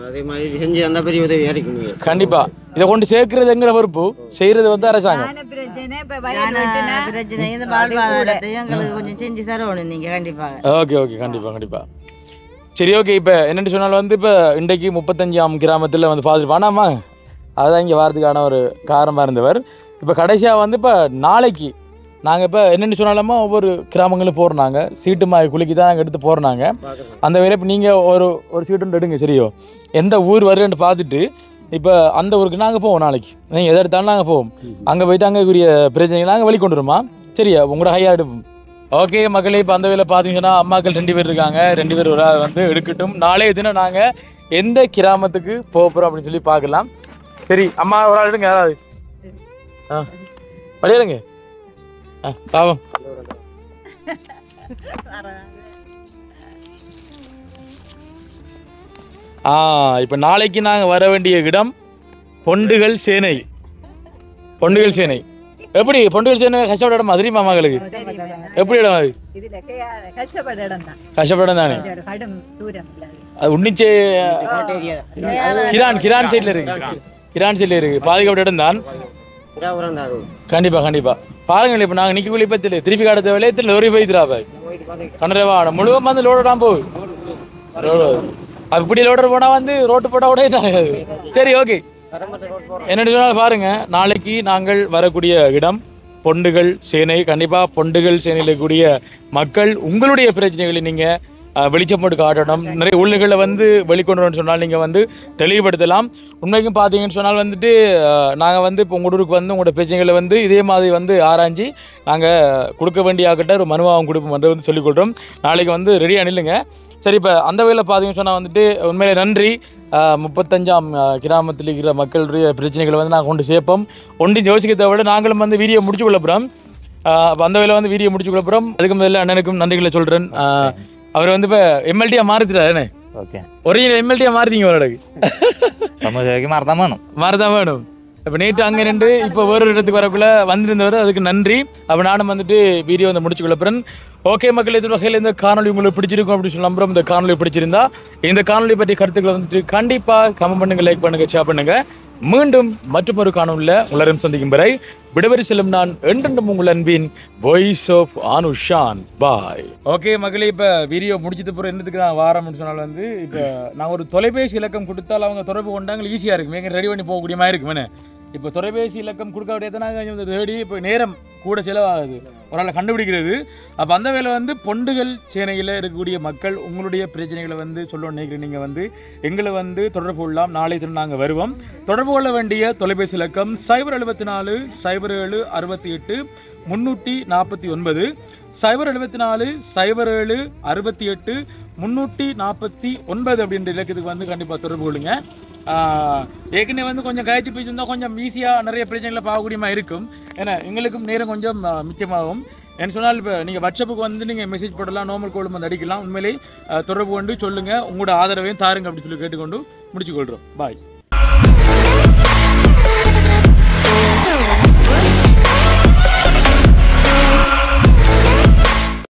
அதே மாதிரி செஞ்சு அந்த பெரிய உதவி கண்டிப்பா இதை கொண்டு சேர்க்கிறது எங்கிற பொறுப்பு, செய்யறது வந்து அரசாங்கம். கொஞ்சம் செஞ்சு தரணும் நீங்க கண்டிப்பா. ஓகே ஓகே கண்டிப்பா கண்டிப்பா. சரி ஓகே. இப்போ என்னென்னு சொன்னாலும் வந்து இப்போ இன்றைக்கு 35ஆம் கிராமத்தில் வந்து பார்த்துட்டு பானாமா அதுதான் இங்கே வாரத்துக்கான ஒரு காரணமாக இருந்தவர். இப்போ கடைசியாக வந்து இப்போ நாளைக்கு நாங்கள் இப்போ என்னென்னு சொன்னாலுமா ஒவ்வொரு கிராமங்களும் போடுறாங்க. சீட்டு மாய் குளிக்கி தான் நாங்கள் எடுத்து போடுறாங்க. அந்த வேலை இப்போ நீங்கள் ஒரு சீட்டு எடுங்க சரியோ, எந்த ஊர் வருதுன்னு பார்த்துட்டு இப்போ அந்த ஊருக்கு நாங்கள் போவோம். நாளைக்கு நீங்கள் எதை எடுத்தாலும் நாங்கள் போவோம். அங்கே போயிட்டு அங்கேக்குரிய பிரச்சனைகள் நாங்கள் வெளிக்கொண்டு வருமா? சரியா உங்களோட ஹையாக எடுப்போம். ஓகே மக்களே, இப்போ அந்த வேலை பார்த்தீங்கன்னா அம்மாக்கள் 2 பேர் இருக்காங்க. 2 பேர் ஒரு வந்து எடுக்கட்டும். நாளைய தினம் நாங்கள் எந்த கிராமத்துக்கு போகிறோம் அப்படின்னு சொல்லி பார்க்கலாம். சரி அம்மா ஒரு ஆள் எடுங்க. யாராவது வழியிடுங்க. பாவம் இப்போ நாளைக்கு நாங்கள் வர வேண்டிய இடம் பொண்டுகள் சேனை. பொண்டுகள் சேனை எப்படி? பொண்டுகள் சேனை கஷ்டப்பட இடம் தெரியுமா மகளுக்கு? எப்படி இடம் அது? கஷ்டப்பட இடம் தானே. அது உன்னிச்சே கிரான் சைட்ல இருக்கு. கிரான் சைட்ல இருக்கு. பாதுகாப்பு இடம் தான். கண்டிப்பா கண்டிப்பா பாருங்கள். இப்போ நாங்கள் நிற்கக்குள்ளே இப்போ திருப்பி காட்ட விளையத்தில் லோரி போய்த்துறாப்ப கண்டரவா முழுவதும் வந்து லோடலாம் போகுது. அப்படி லோடர் போனால் வந்து ரோட்டு போட்டால் உடைய தானே. சரி ஓகே. என்னென்னு சொன்னால் பாருங்கள், நாளைக்கு நாங்கள் வரக்கூடிய இடம் பொண்டுகள் சேனை. கண்டிப்பாக பொண்டுகள் சேனையில் இருக்கக்கூடிய மக்கள் உங்களுடைய பிரச்சனைகளை நீங்கள் வெளிச்சம் போட்டு காட்டணும். நிறைய உள்ளுகளை வந்து வெளிக்கொண்டு சொன்னால் நீங்கள் வந்து தெளிவுபடுத்தலாம். உண்மைக்கும் பார்த்தீங்கன்னு சொன்னால் வந்துட்டு நாங்கள் வந்து இப்போ உங்கள் ஊருக்கு வந்து உங்களோட பிரச்சனைகளை வந்து இதே மாதிரி வந்து ஆராய்ச்சி நாங்கள் கொடுக்க வேண்டிய ஆக்கிட்ட ஒரு மனுவாகவும் கொடுப்போம் என்று வந்து சொல்லிக்கொள்கிறோம். நாளைக்கு வந்து ரெடியாக நில்லுங்க. சரி, இப்போ அந்த வகையில் பார்த்தீங்கன்னு சொன்னால் வந்துட்டு உண்மையிலே நன்றி. 35ஆம் கிராமத்தில் இருக்கிற மக்களுடைய பிரச்சனைகளை வந்து நாங்கள் கொண்டு சேர்ப்போம். ஒன்றும் யோசிக்கிறத விட நாங்களும் வந்து வீடியோ முடிச்சு கொள்ள போகிறோம். அப்போ அந்த வேலை வந்து வீடியோ முடிச்சு கொள்ள போகிறோம். அதுக்கு முதல்ல அண்ணனுக்கும் நன்றிகளை சொல்கிறேன். அவர் வந்து இப்போ எம்எல்டியாக மாறிட்டாருண்ணே. Okay, original எம்எல்டியாக மாறிட்டீங்க அவரோடக்கு. சமூகத்துக்கு மாறதான் வேணும். இப்போ நேற்று அங்கே நின்று இப்போ வேறு இடத்துக்கு வரக்குள்ளே வந்திருந்தவர், அதுக்கு நன்றி. அப்போ நானும் வந்துட்டு வீடியோ வந்து முடிச்சு கொள்ளப்புறேன். ஓகே மக்கள், இது வகையில் இந்த காணொலி உங்களுக்கு பிடிச்சிருக்கும் அப்படின்னு சொல்லி நம்புறோம். இந்த காணொலி பிடிச்சிருந்தா இந்த காணொலி பற்றி கருத்துக்களை வந்துட்டு கண்டிப்பாக கமெண்ட் பண்ணுங்கள், லைக் பண்ணுங்கள், ஷேர் பண்ணுங்கள். மீண்டும் மற்றொரு காணொலியில் உலரும் சந்திக்கும் வரை விடுவரி செல்லும் நான் என்றென்றும் உங்கள் அன்பின் voice of Anushan. Bye. Okay மக்களே, இப்போ வீடியோ முடிச்சது பிறகு என்னதுக்கு நான் வாரம்னு சொன்னால் வந்து இப்போ நான் ஒரு தொலைபேசி இலக்கம் கொடுத்தால் அவங்க தொடர்பு கொண்டாங்க ஈஸியாக இருக்கும், எங்கே ரெடி பண்ணி போகக்கூடிய மாதிரி இருக்குமே. இப்போ தொலைபேசி இலக்கம் கொடுக்க வேண்டியதுனாங்க கொஞ்சம் தேடி இப்போ நேரம் கூட செலவாகுது ஒரு ஆளை கண்டுபிடிக்கிறது. அப்போ அந்த வேலை வந்து பொண்டுகள் சேனையில் இருக்கக்கூடிய மக்கள் உங்களுடைய பிரச்சனைகளை வந்து சொல்லணும்னு நினைக்கிறேன். நீங்கள் வந்து எங்களை வந்து தொடர்பு கொள்ளலாம். நாளை தினம் நாங்கள் வருவோம். தொடர்பு கொள்ள வேண்டிய தொலைபேசி இலக்கம் 074 07 68 349 074 07 68 349 அப்படின்ற இலக்கத்துக்கு வந்து கண்டிப்பாக தொடர்பு கொள்ளுங்க. ஏற்கனவே வந்து கொஞ்சம் கழிச்சு போயிருந்தால் கொஞ்சம் ஈஸியாக நிறைய பிரச்சனைகளை பார்க்கக்கூடியமாக இருக்கும். ஏன்னா எங்களுக்கும் நேரம் கொஞ்சம் மிச்சமாகும். என்ன சொன்னால் இப்போ நீங்கள் வாட்ஸ்அப்புக்கு வந்து நீங்கள் மெசேஜ் போடலாம், நார்மல் கோலும் வந்து அடிக்கலாம். உண்மையிலே தொடர்பு கொண்டு சொல்லுங்கள், உங்களோட ஆதரவையும் தாருங்க அப்படின்னு சொல்லி கேட்டுக்கொண்டு முடிச்சுக்கொள்கிறோம். பாய்.